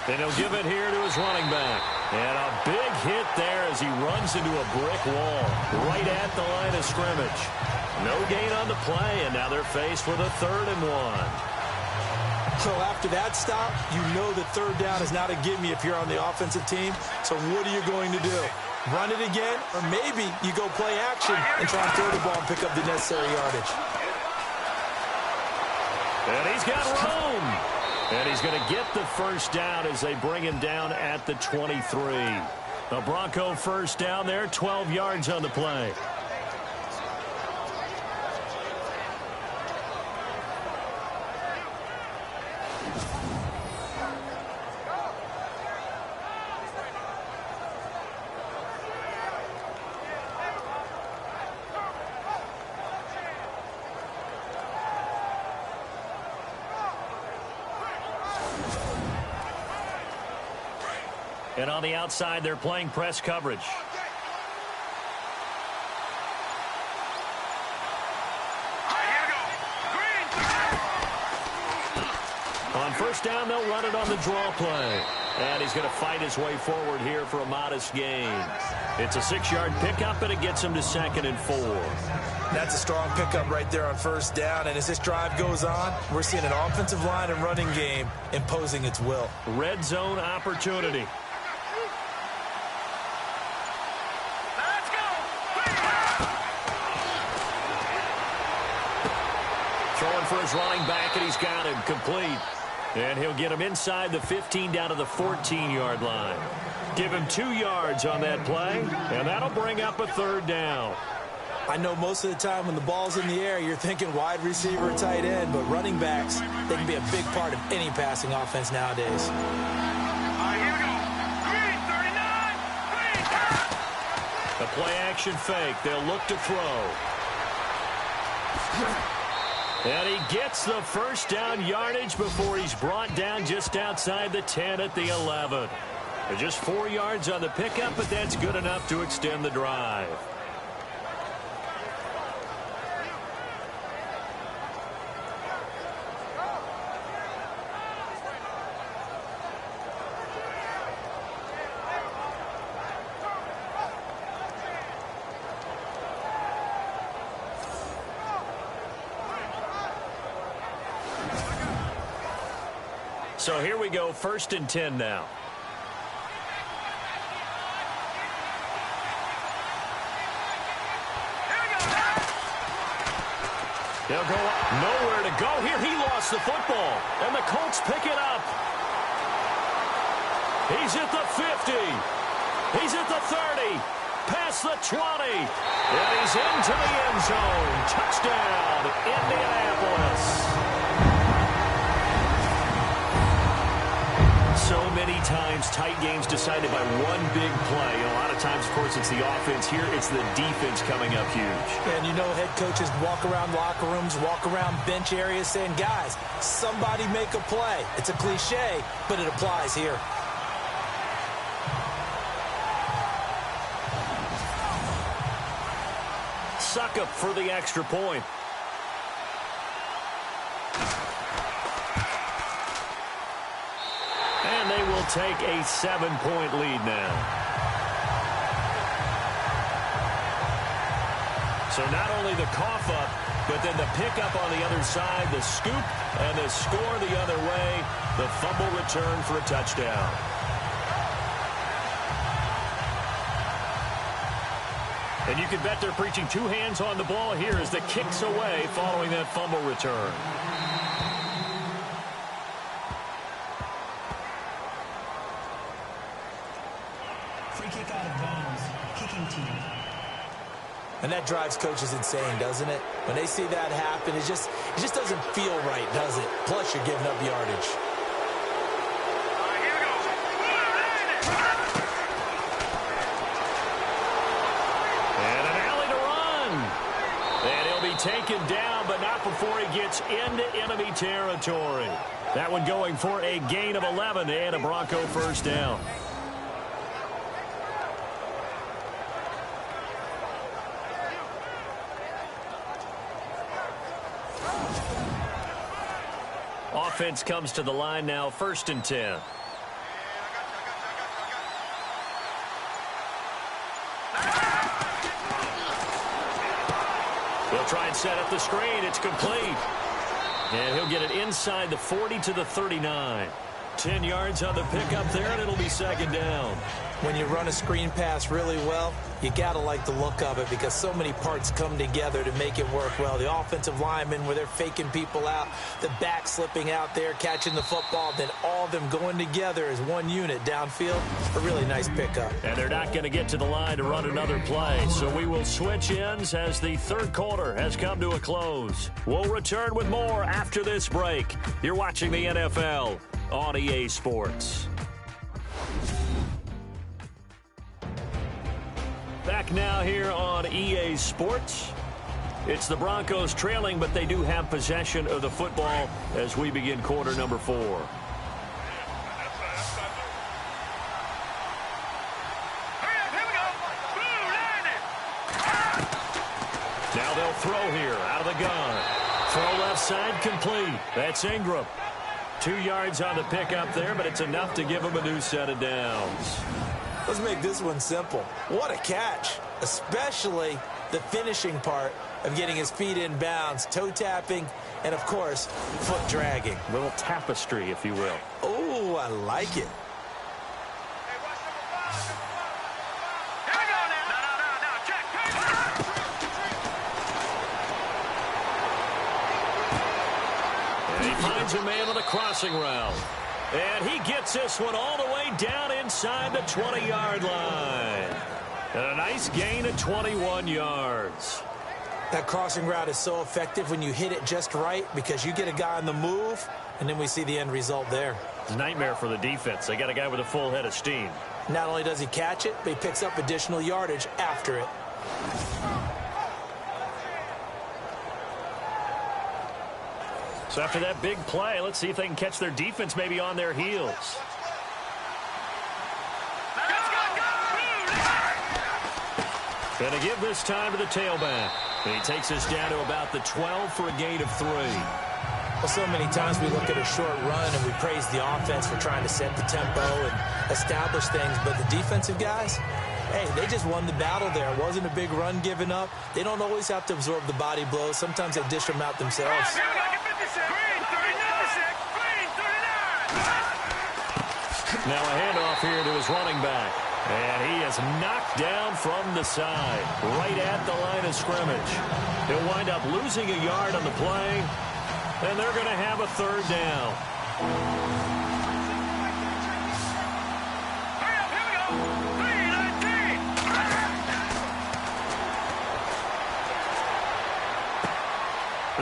And he'll give it here to his running back. And a big hit there as he runs into a brick wall right at the line of scrimmage. No gain on the play, and now they're faced with a 3rd and 1. So after that stop, you know that 3rd down is not a gimme if you're on the offensive team. So what are you going to do? run it again, or maybe you go play action and try and throw the ball and pick up the necessary yardage. And he's got room. And he's going to get the first down as they bring him down at the 23. A Bronco first down there, 12 yards on the play. And on the outside, they're playing press coverage. On first down, they'll run it on the draw play. And he's going to fight his way forward here for a modest gain. It's a 6-yard pickup, and it gets him to 2nd and 4. That's a strong pickup right there on first down. And as this drive goes on, we're seeing an offensive line and running game imposing its will. Red zone opportunity. Throwing for his running back, and he's got him complete. And he'll get him inside the 15 down to the 14-yard line. Give him 2 yards on that play, and that'll bring up a 3rd down. I know most of the time when the ball's in the air, you're thinking wide receiver or tight end, but running backs, they can be a big part of any passing offense nowadays. The play-action fake. They'll look to throw. And he gets the first down yardage before he's brought down just outside the 10 at the 11. Just 4 yards on the pickup, but that's good enough to extend the drive. So here we go, 1st and 10 now. They'll go up. Nowhere to go here. He lost the football, and the Colts pick it up. He's at the 50. He's at the 30. Past the 20. And he's into the end zone. Touchdown, Indianapolis. So many times tight games decided by one big play. And a lot of times, of course, it's the offense. Here, it's the defense coming up huge. And you know head coaches walk around locker rooms, walk around bench areas saying, guys, somebody make a play. It's a cliche, but it applies here. Suck up for the extra point. And they will take a 7-point lead now. So not only the cough up, but then the pickup on the other side, the scoop, and the score the other way, the fumble return for a touchdown. And you can bet they're preaching two hands on the ball here as the kick's away following that fumble return. Free kick out of bounds, kicking team. And that drives coaches insane, doesn't it? When they see that happen, it just doesn't feel right, does it? Plus, you're giving up yardage. And an alley to run. And he'll be taken down, but not before he gets into enemy territory. That one going for a gain of 11 and a Bronco first down. Offense comes to the line now, 1st and 10. He'll try and set up the screen. It's complete. And he'll get it inside the 40 to the 39. 10 yards on the pickup there, and it'll be second down. When you run a screen pass really well, you got to like the look of it because so many parts come together to make it work well. The offensive linemen, where they're faking people out, the back slipping out there, catching the football, then all of them going together as one unit downfield. A really nice pickup. And they're not going to get to the line to run another play, so we will switch ends as the third quarter has come to a close. We'll return with more after this break. You're watching the NFL on EA Sports. Back now here on EA Sports. It's the Broncos trailing, but they do have possession of the football as we begin quarter number 4. Now they'll throw here out of the gun. Throw left side complete. That's Ingram. 2 yards on the pickup there, but it's enough to give him a new set of downs. Let's make this one simple. What a catch, especially the finishing part of getting his feet in bounds, toe tapping, and, of course, foot dragging. A little tapestry, if you will. Oh, I like it. Here we go now. No, check. And he finds a man on the crossing route. And he gets this one all the way down inside the 20-yard line. And a nice gain of 21 yards. That crossing route is so effective when you hit it just right because you get a guy on the move, and then we see the end result there. It's a nightmare for the defense. They got a guy with a full head of steam. Not only does he catch it, but he picks up additional yardage after it. So after that big play, let's see if they can catch their defense maybe on their heels. Going to give this time to the tailback. And he takes us down to about the 12 for a gain of 3. Well, so many times we look at a short run and we praise the offense for trying to set the tempo and establish things, but the defensive guys, hey, they just won the battle there. It wasn't a big run given up. They don't always have to absorb the body blows. Sometimes they dish them out themselves. Now a handoff here to his running back. And he is knocked down from the side, right at the line of scrimmage. He'll wind up losing a yard on the play, and they're going to have a third down.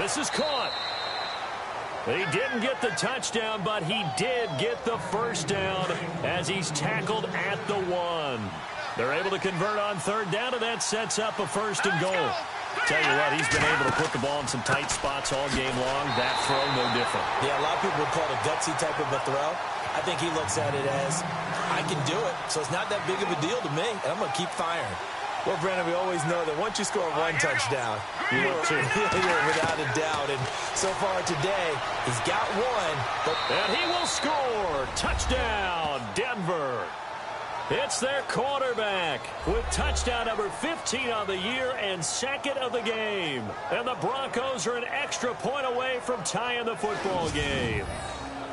This is caught. He didn't get the touchdown, but he did get the first down as he's tackled at the 1. They're able to convert on third down, and that sets up a first and goal. Tell you what, he's been able to put the ball in some tight spots all game long. That throw, no different. Yeah, a lot of people would call it a gutsy type of a throw. I think he looks at it as, I can do it, so it's not that big of a deal to me, and I'm going to keep firing. Well, Brandon, we always know that once you score one touchdown, you're without a doubt. And so far today, he's got one. And he will score. Touchdown, Denver. It's their quarterback with touchdown number 15 on the year and second of the game. And the Broncos are an extra point away from tying the football game.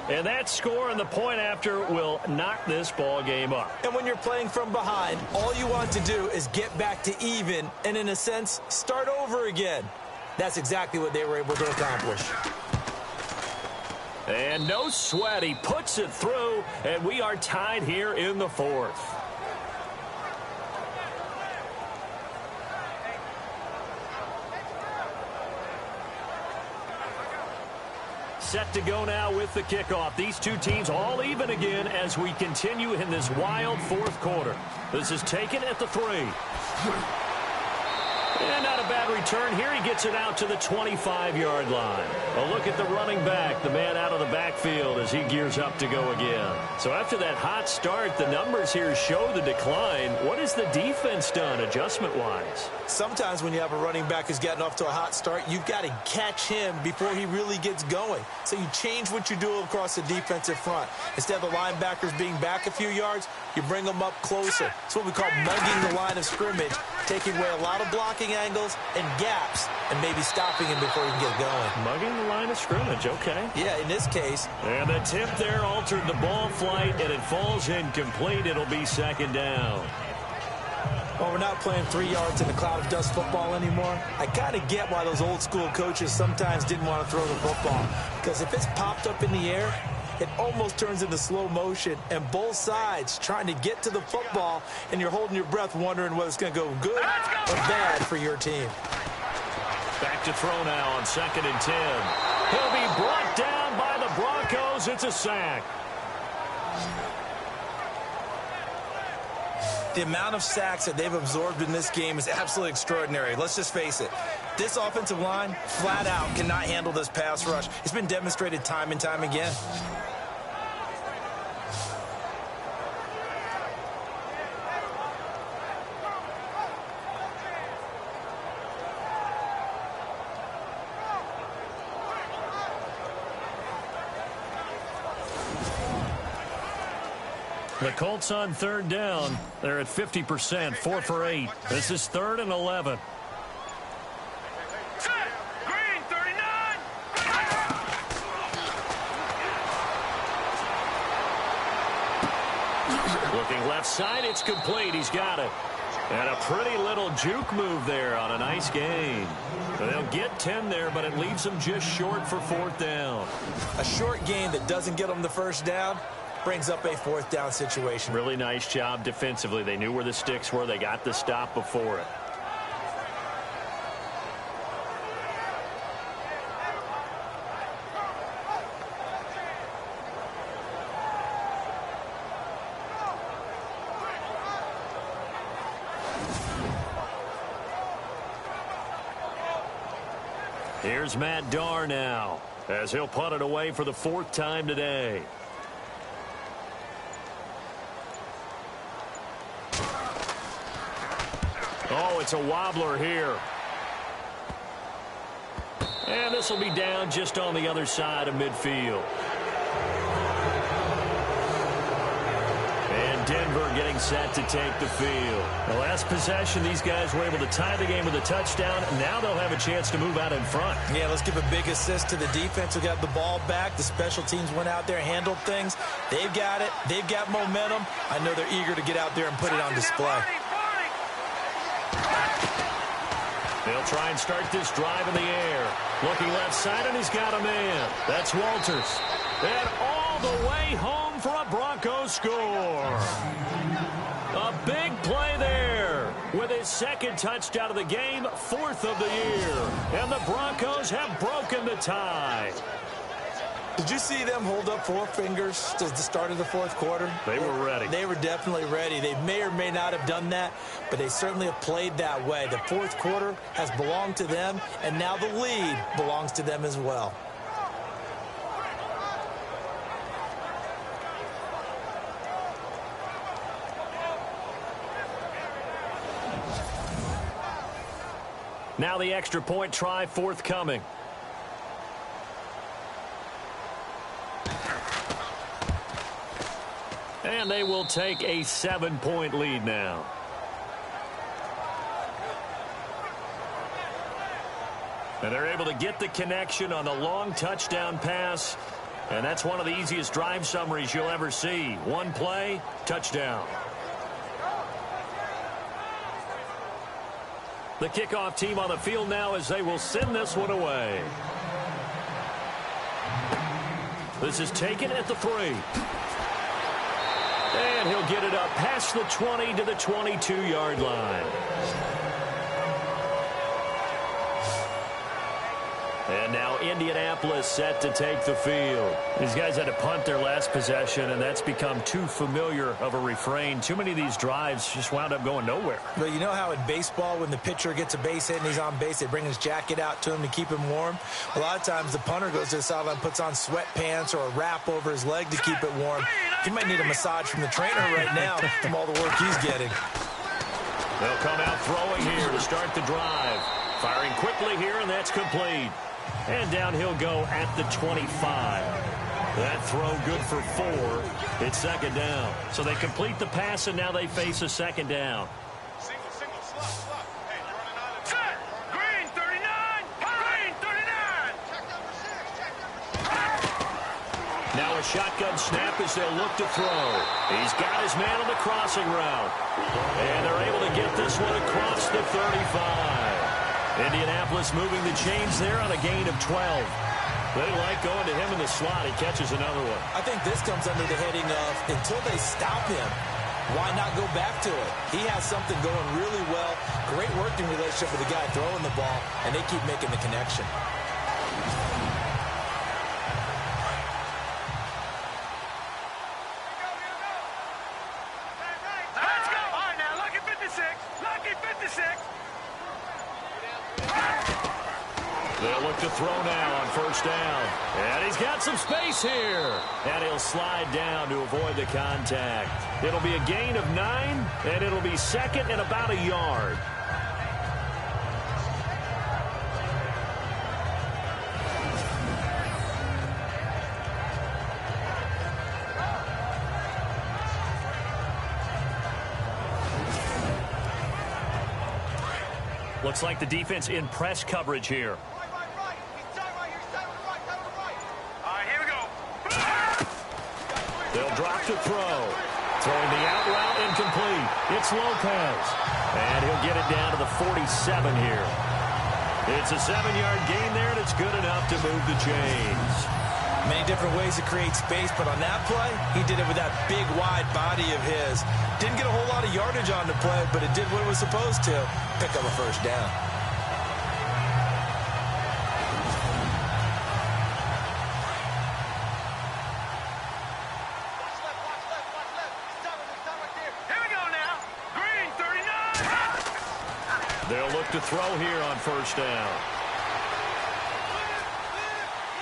And that score and the point after will knock this ball game up. And when you're playing from behind, all you want to do is get back to even and, in a sense, start over again. That's exactly what they were able to accomplish. And no sweat. He puts it through, and we are tied here in the 4th. Set to go now with the kickoff. These two teams all even again as we continue in this wild 4th quarter. This is taken at the 3. And not a bad return here. He gets it out to the 25-yard line. A look at the running back, the man out of the backfield as he gears up to go again. So after that hot start, the numbers here show the decline. What has the defense done adjustment-wise? Sometimes when you have a running back who's gotten off to a hot start, you've got to catch him before he really gets going. So you change what you do across the defensive front. Instead of the linebackers being back a few yards, you bring them up closer. It's what we call mugging the line of scrimmage taking away a lot of blocking angles and gaps and maybe stopping him before he can get going. Mugging the line of scrimmage, okay. Yeah, in this case. And the tip there altered the ball flight, and it falls incomplete. It'll be second down. Well, we're not playing 3 yards in a cloud of dust football anymore. I kind of get why those old school coaches sometimes didn't want to throw the football. Because if it's popped up in the air, it almost turns into slow motion, and both sides trying to get to the football, and you're holding your breath wondering whether it's going to go good or bad for your team. Back to throw now on 2nd and 10. He'll be brought down by the Broncos. It's a sack. The amount of sacks that they've absorbed in this game is absolutely extraordinary. Let's just face it. This offensive line, flat out, cannot handle this pass rush. It's been demonstrated time and time again. The Colts on 3rd down. They're at 50%, 4 for 8. This is 3rd and 11. Green 39. Looking left side, it's complete. He's got it. And a pretty little juke move there on a nice gain. They'll get 10 there, but it leaves them just short for 4th down. A short gain that doesn't get them the first down brings up a 4th down situation. Really nice job defensively. They knew where the sticks were. They got the stop before it. Here's Matt Darr now, as he'll punt it away for the 4th time today. Oh, it's a wobbler here. And this will be down just on the other side of midfield. And Denver getting set to take the field. The last possession, these guys were able to tie the game with a touchdown. Now they'll have a chance to move out in front. Yeah, let's give a big assist to the defense who got the ball back. The special teams went out there, handled things. They've got it. They've got momentum. I know they're eager to get out there and put it on display. They'll try and start this drive in the air. Looking left side, and he's got a man. That's Walters. And all the way home for a Broncos score. A big play there with his 2nd touchdown of the game, 4th of the year. And the Broncos have broken the tie. Did you see them hold up 4 fingers to the start of the 4th quarter? They were ready. They were definitely ready. They may or may not have done that, but they certainly have played that way. The 4th quarter has belonged to them, and now the lead belongs to them as well. Now the extra point try forthcoming. And they will take a 7-point lead now. And they're able to get the connection on the long touchdown pass. And that's one of the easiest drive summaries you'll ever see. One play, touchdown. The kickoff team on the field now as they will send this one away. This is taken at the 3. And he'll get it up past the 20 to the 22-yard line. And now Indianapolis set to take the field. These guys had to punt their last possession, and that's become too familiar of a refrain. Too many of these drives just wound up going nowhere. But you know how in baseball, when the pitcher gets a base hit and he's on base, they bring his jacket out to him to keep him warm? A lot of times the punter goes to the sideline, puts on sweatpants or a wrap over his leg to keep it warm. He might need a massage from the trainer right now from all the work he's getting. They'll come out throwing here to start the drive. Firing quickly here, and that's complete. And down he'll go at the 25. That throw good for 4. It's 2nd down. So they complete the pass, and now they face a 2nd down. Single, slot. Now a shotgun snap as they'll look to throw. He's got his man on the crossing route. And they're able to get this one across the 35. Indianapolis moving the chains there on a gain of 12. They like going to him in the slot. He catches another one. I think this comes under the heading of until they stop him, why not go back to it? He has something going really well. Great working relationship with the guy throwing the ball, and they keep making the connection. Let's go. All right, now, lucky 56. Lucky 56. They'll look to throw now on first down. And he's got some space here. And he'll slide down to avoid the contact. It'll be a gain of 9, and it'll be second and about a yard. Looks like the defense in press coverage here. They'll drop to throw. Throwing the out route incomplete. It's Lopez. And he'll get it down to the 47 here. It's a 7-yard gain there, and it's good enough to move the chains. Many different ways to create space, but on that play, he did it with that big, wide body of his. Didn't get a whole lot of yardage on the play, but it did what it was supposed to. Pick up a first down. They'll look to throw here on first down.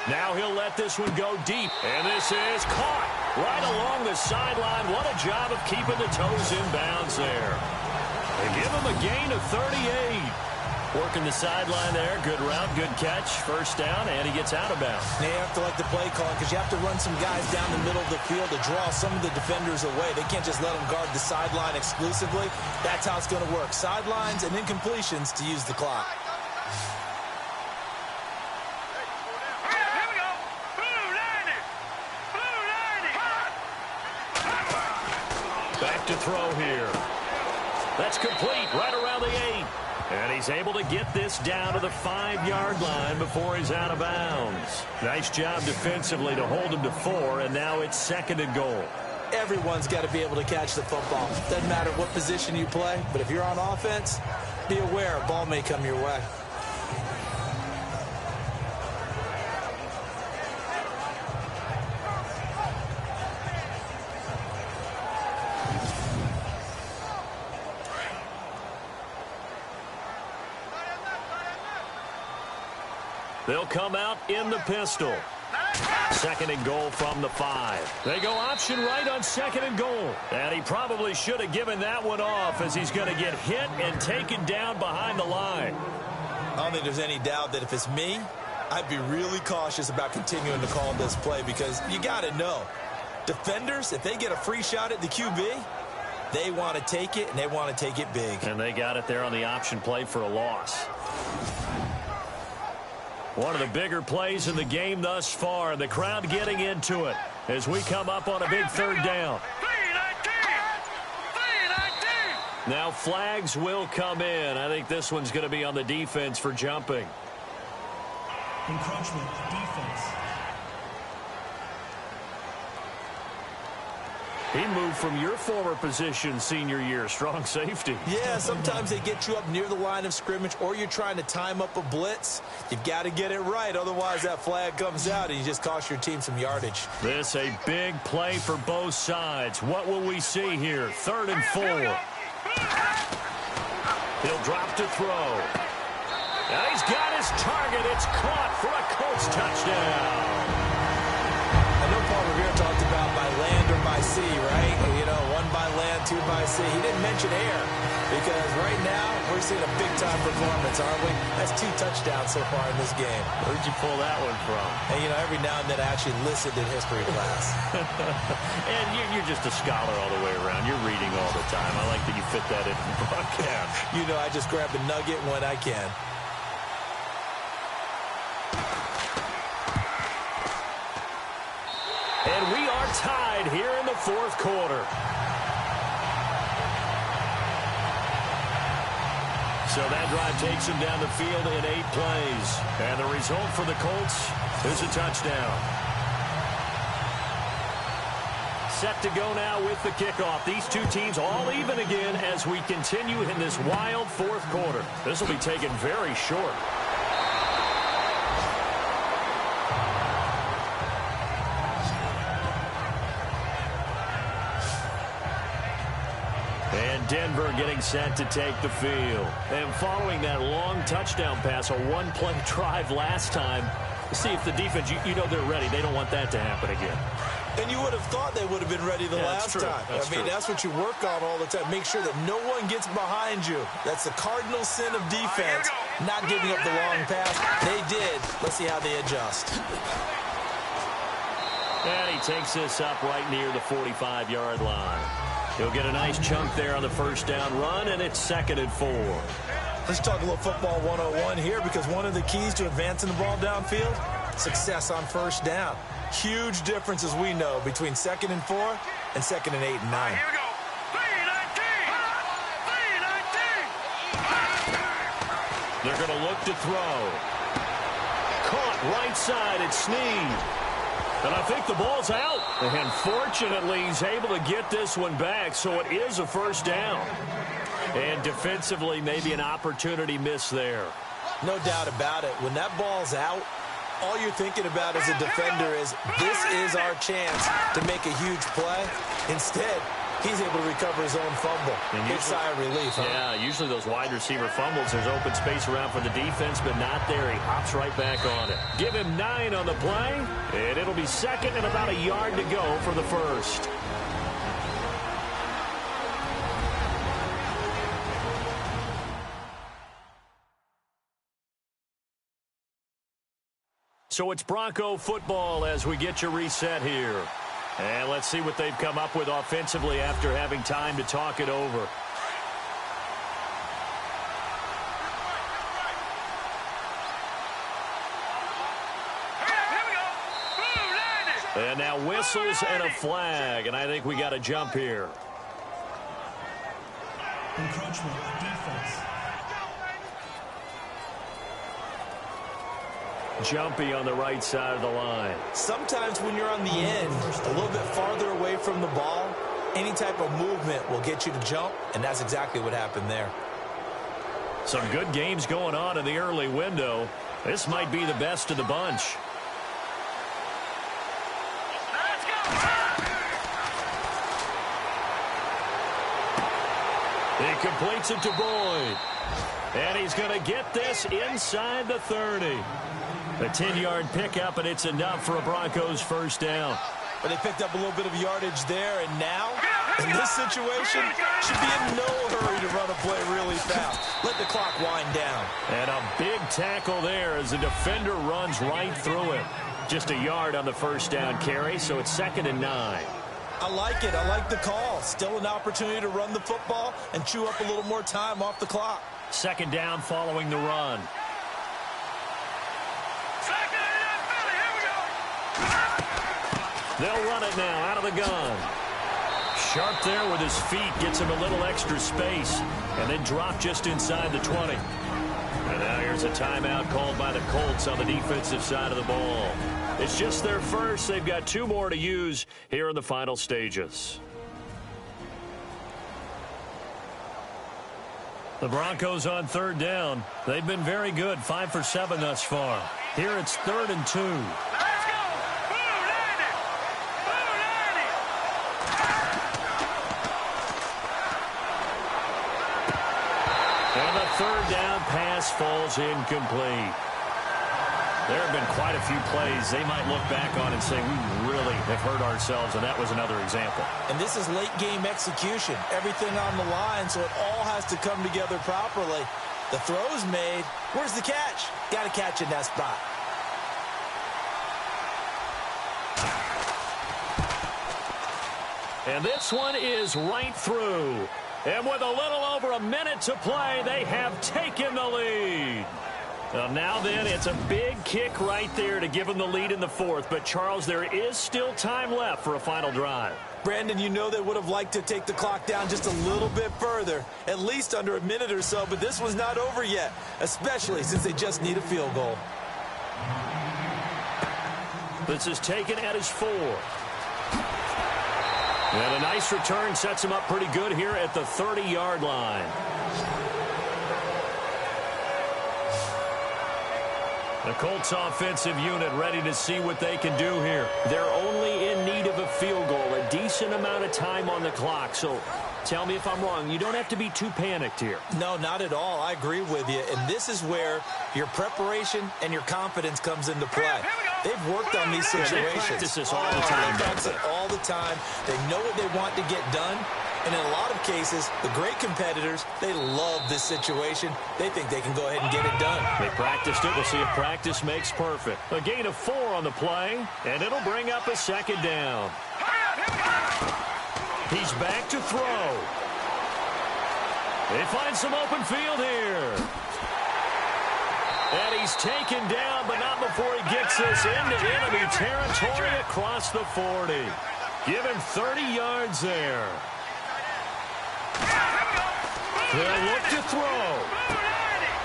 Now he'll let this one go deep. And this is caught right along the sideline. What a job of keeping the toes in bounds there. They give him a gain of 38. Working the sideline there. Good route, good catch. First down, and he gets out of bounds. Now you have to like the play calling because you have to run some guys down the middle of the field to draw some of the defenders away. They can't just let them guard the sideline exclusively. That's how it's going to work. Sidelines and incompletions to use the clock. Back to throw here. That's complete right around the 8. And he's able to get this down to the 5-yard line before he's out of bounds. Nice job defensively to hold him to 4, and now it's second and goal. Everyone's got to be able to catch the football. Doesn't matter what position you play, but if you're on offense, be aware a ball may come your way. They'll come out in the pistol. Second and goal from the 5. They go option right on second and goal. And he probably should have given that one off as he's going to get hit and taken down behind the line. I don't think there's any doubt that if it's me, I'd be really cautious about continuing to call this play because you got to know, defenders, if they get a free shot at the QB, they want to take it, and they want to take it big. And they got it there on the option play for a loss. One of the bigger plays in the game thus far, and the crowd getting into it as we come up on a big third down. Now flags will come in. I think this one's going to be on the defense for jumping. Encroachment, defense. He moved from your former position senior year, strong safety. Yeah, sometimes they get you up near the line of scrimmage or you're trying to time up a blitz. You've got to get it right, otherwise that flag comes out and you just cost your team some yardage. This a big play for both sides. What will we see here? 3rd and 4. He'll drop to throw. Now he's got his target. It's caught for a Colts touchdown. I know Paul Revere talked about by land or by sea, right? You know, 1 by land, 2 by sea. He didn't mention air because right now we're seeing a big-time performance, aren't we? That's 2 touchdowns so far in this game. Where'd you pull that one from? And, you know, every now and then I actually listened in history class. And you're just a scholar all the way around. You're reading all the time. I like that you fit that in the broadcast. You know, I just grab a nugget when I can. tied here in the fourth quarter. So that drive takes him down the field in 8 plays. And the result for the Colts is a touchdown. Set to go now with the kickoff. These two teams all even again as we continue in this wild fourth quarter. This will be taken very short. And Denver getting set to take the field. And following that long touchdown pass, a one-play drive last time, see if the defense, you know they're ready. They don't want that to happen again. And you would have thought they would have been ready the last time. That's what you work on all the time. Make sure that no one gets behind you. That's the cardinal sin of defense, not giving up the long pass. They did. Let's see how they adjust. And he takes this up right near the 45-yard line. He'll get a nice chunk there on the first down run, and it's 2nd and 4. Let's talk a little football 101 here, because one of the keys to advancing the ball downfield, success on first down. Huge difference, as we know, between 2nd and 4 and 2nd and 8 and 9. Here we go. 3-19. They're going to look to throw. Caught right side at Snead. And I think the ball's out. And fortunately, he's able to get this one back, so it is a first down. And defensively, maybe an opportunity miss there. No doubt about it. When that ball's out, all you're thinking about as a defender is, this is our chance to make a huge play. Instead, he's able to recover his own fumble. Big sigh of relief, huh? Yeah, usually those wide receiver fumbles, there's open space around for the defense, but not there. He hops right back on it. Give him 9 on the play, and it'll be 2nd and about a yard to go for the first. So it's Bronco football as we get you reset here. And let's see what they've come up with offensively after having time to talk it over. And now whistles and a flag, and I think we got a jump here. Encroachment, defense. Jumpy on the right side of the line. Sometimes when you're on the end, a little bit farther away from the ball, any type of movement will get you to jump, and that's exactly what happened there. Some good games going on in the early window. This might be the best of the bunch. He completes it to Boyd. And he's going to get this inside the 30. A 10-yard pickup, and it's enough for a Broncos first down. But they picked up a little bit of yardage there, and now, in this situation, should be in no hurry to run a play really fast. Let the clock wind down. And a big tackle there as the defender runs right through him. Just a yard on the first down carry, so it's 2nd and 9. I like it. I like the call. Still an opportunity to run the football and chew up a little more time off the clock. 2nd down following the run. They'll run it now out of the gun. Sharp there with his feet, gets him a little extra space, and then drop just inside the 20. And now here's a timeout called by the Colts on the defensive side of the ball. It's just their first. They've got 2 more to use here in the final stages. The Broncos on 3rd down. They've been very good, 5 for 7 thus far. Here it's 3rd and 2. And the 3rd down pass falls incomplete. There have been quite a few plays they might look back on and say, we really have hurt ourselves, and that was another example. And this is late game execution. Everything on the line, so it all has to come together properly. The throw's made. Where's the catch? Got to catch in that spot. And this one is right through. And with a little over a minute to play, they have taken the lead. Well, now then, it's a big kick right there to give them the lead in the fourth. But, Charles, there is still time left for a final drive. Brandon, you know they would have liked to take the clock down just a little bit further, at least under a minute or so, but this was not over yet, especially since they just need a field goal. This is taken at his 4. And a nice return sets him up pretty good here at the 30-yard line. The Colts offensive unit ready to see what they can do here. They're only in need of a field goal, a decent amount of time on the clock. So tell me if I'm wrong. You don't have to be too panicked here. No, not at all. I agree with you. And this is where your preparation and your confidence comes into play. They've worked on these situations. They practice this all the time. They practice it all the time. They know what they want to get done. And in a lot of cases, the great competitors, they love this situation. They think they can go ahead and get it done. They practiced it. We'll see if practice makes perfect. A gain of 4 on the play, and it'll bring up a second down. He's back to throw. They find some open field here. And he's taken down, but not before he gets this into enemy territory across the 40. Give him 30 yards there. They'll look to throw.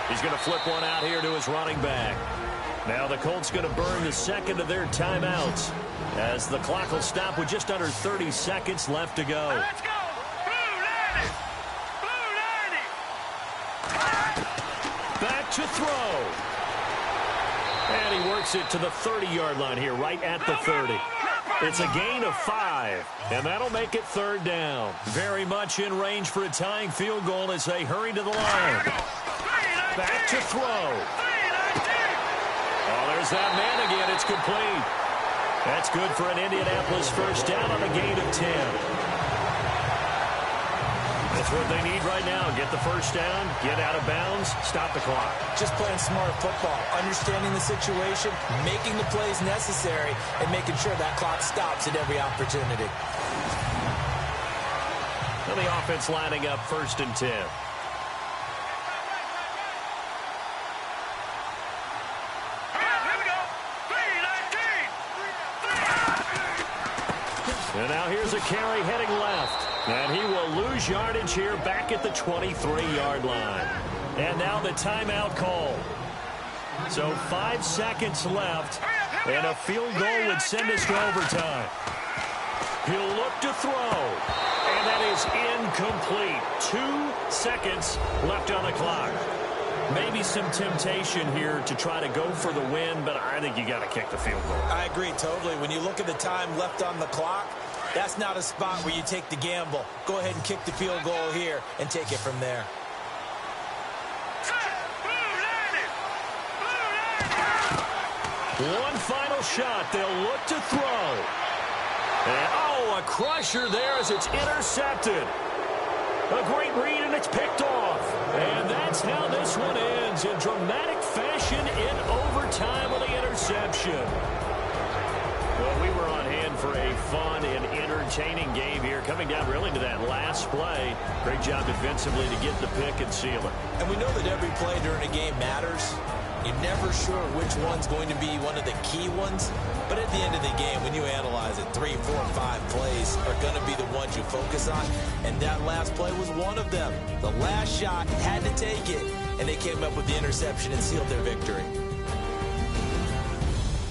He's going to flip one out here to his running back. Now the Colts going to burn the second of their timeouts as the clock will stop with just under 30 seconds left to go. Let's go! Back to throw. And he works it to the 30-yard line here, right at the 30. It's a gain of 5, and that'll make it third down. Very much in range for a tying field goal as they hurry to the line. Back to throw. Oh, there's that man again. It's complete. That's good for an Indianapolis first down on a gain of 10. That's what they need right now. Get the first down, get out of bounds, stop the clock. Just playing smart football, understanding the situation, making the plays necessary, and making sure that clock stops at every opportunity. And the offense lining up 1st and 10. And now here's a carry heading left. And he will lose yardage here back at the 23-yard line. And now the timeout call. So 5 seconds left, and a field goal would send us to overtime. He'll look to throw, and that is incomplete. 2 seconds left on the clock. Maybe some temptation here to try to go for the win, but I think you got to kick the field goal. I agree totally. When you look at the time left on the clock, that's not a spot where you take the gamble. Go ahead and kick the field goal here and take it from there. One final shot. They'll look to throw. And, oh, a crusher there as it's intercepted. A great read, and it's picked off. And that's how this one ends, in dramatic fashion in overtime with the interception. Well, we were on hand for a fun and entertaining game here, coming down really to that last play. Great job defensively to get the pick and seal it. And we know that every play during a game matters. You're never sure which one's going to be one of the key ones. But at the end of the game, when you analyze it, 3, 4, 5 plays are going to be the ones you focus on. And that last play was one of them. The last shot had to take it, and they came up with the interception and sealed their victory.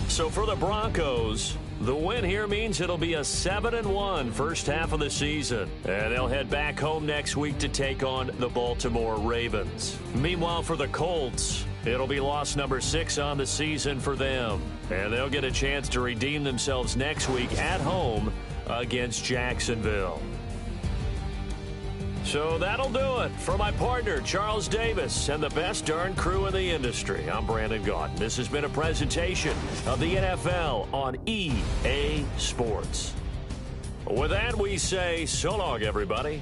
So for the Broncos, the win here means it'll be a 7-1 first half of the season. And they'll head back home next week to take on the Baltimore Ravens. Meanwhile, for the Colts, it'll be loss number 6 on the season for them. And they'll get a chance to redeem themselves next week at home against Jacksonville. So that'll do it. For my partner, Charles Davis, and the best darn crew in the industry, I'm Brandon Gaudin. This has been a presentation of the NFL on EA Sports. With that, we say so long, everybody.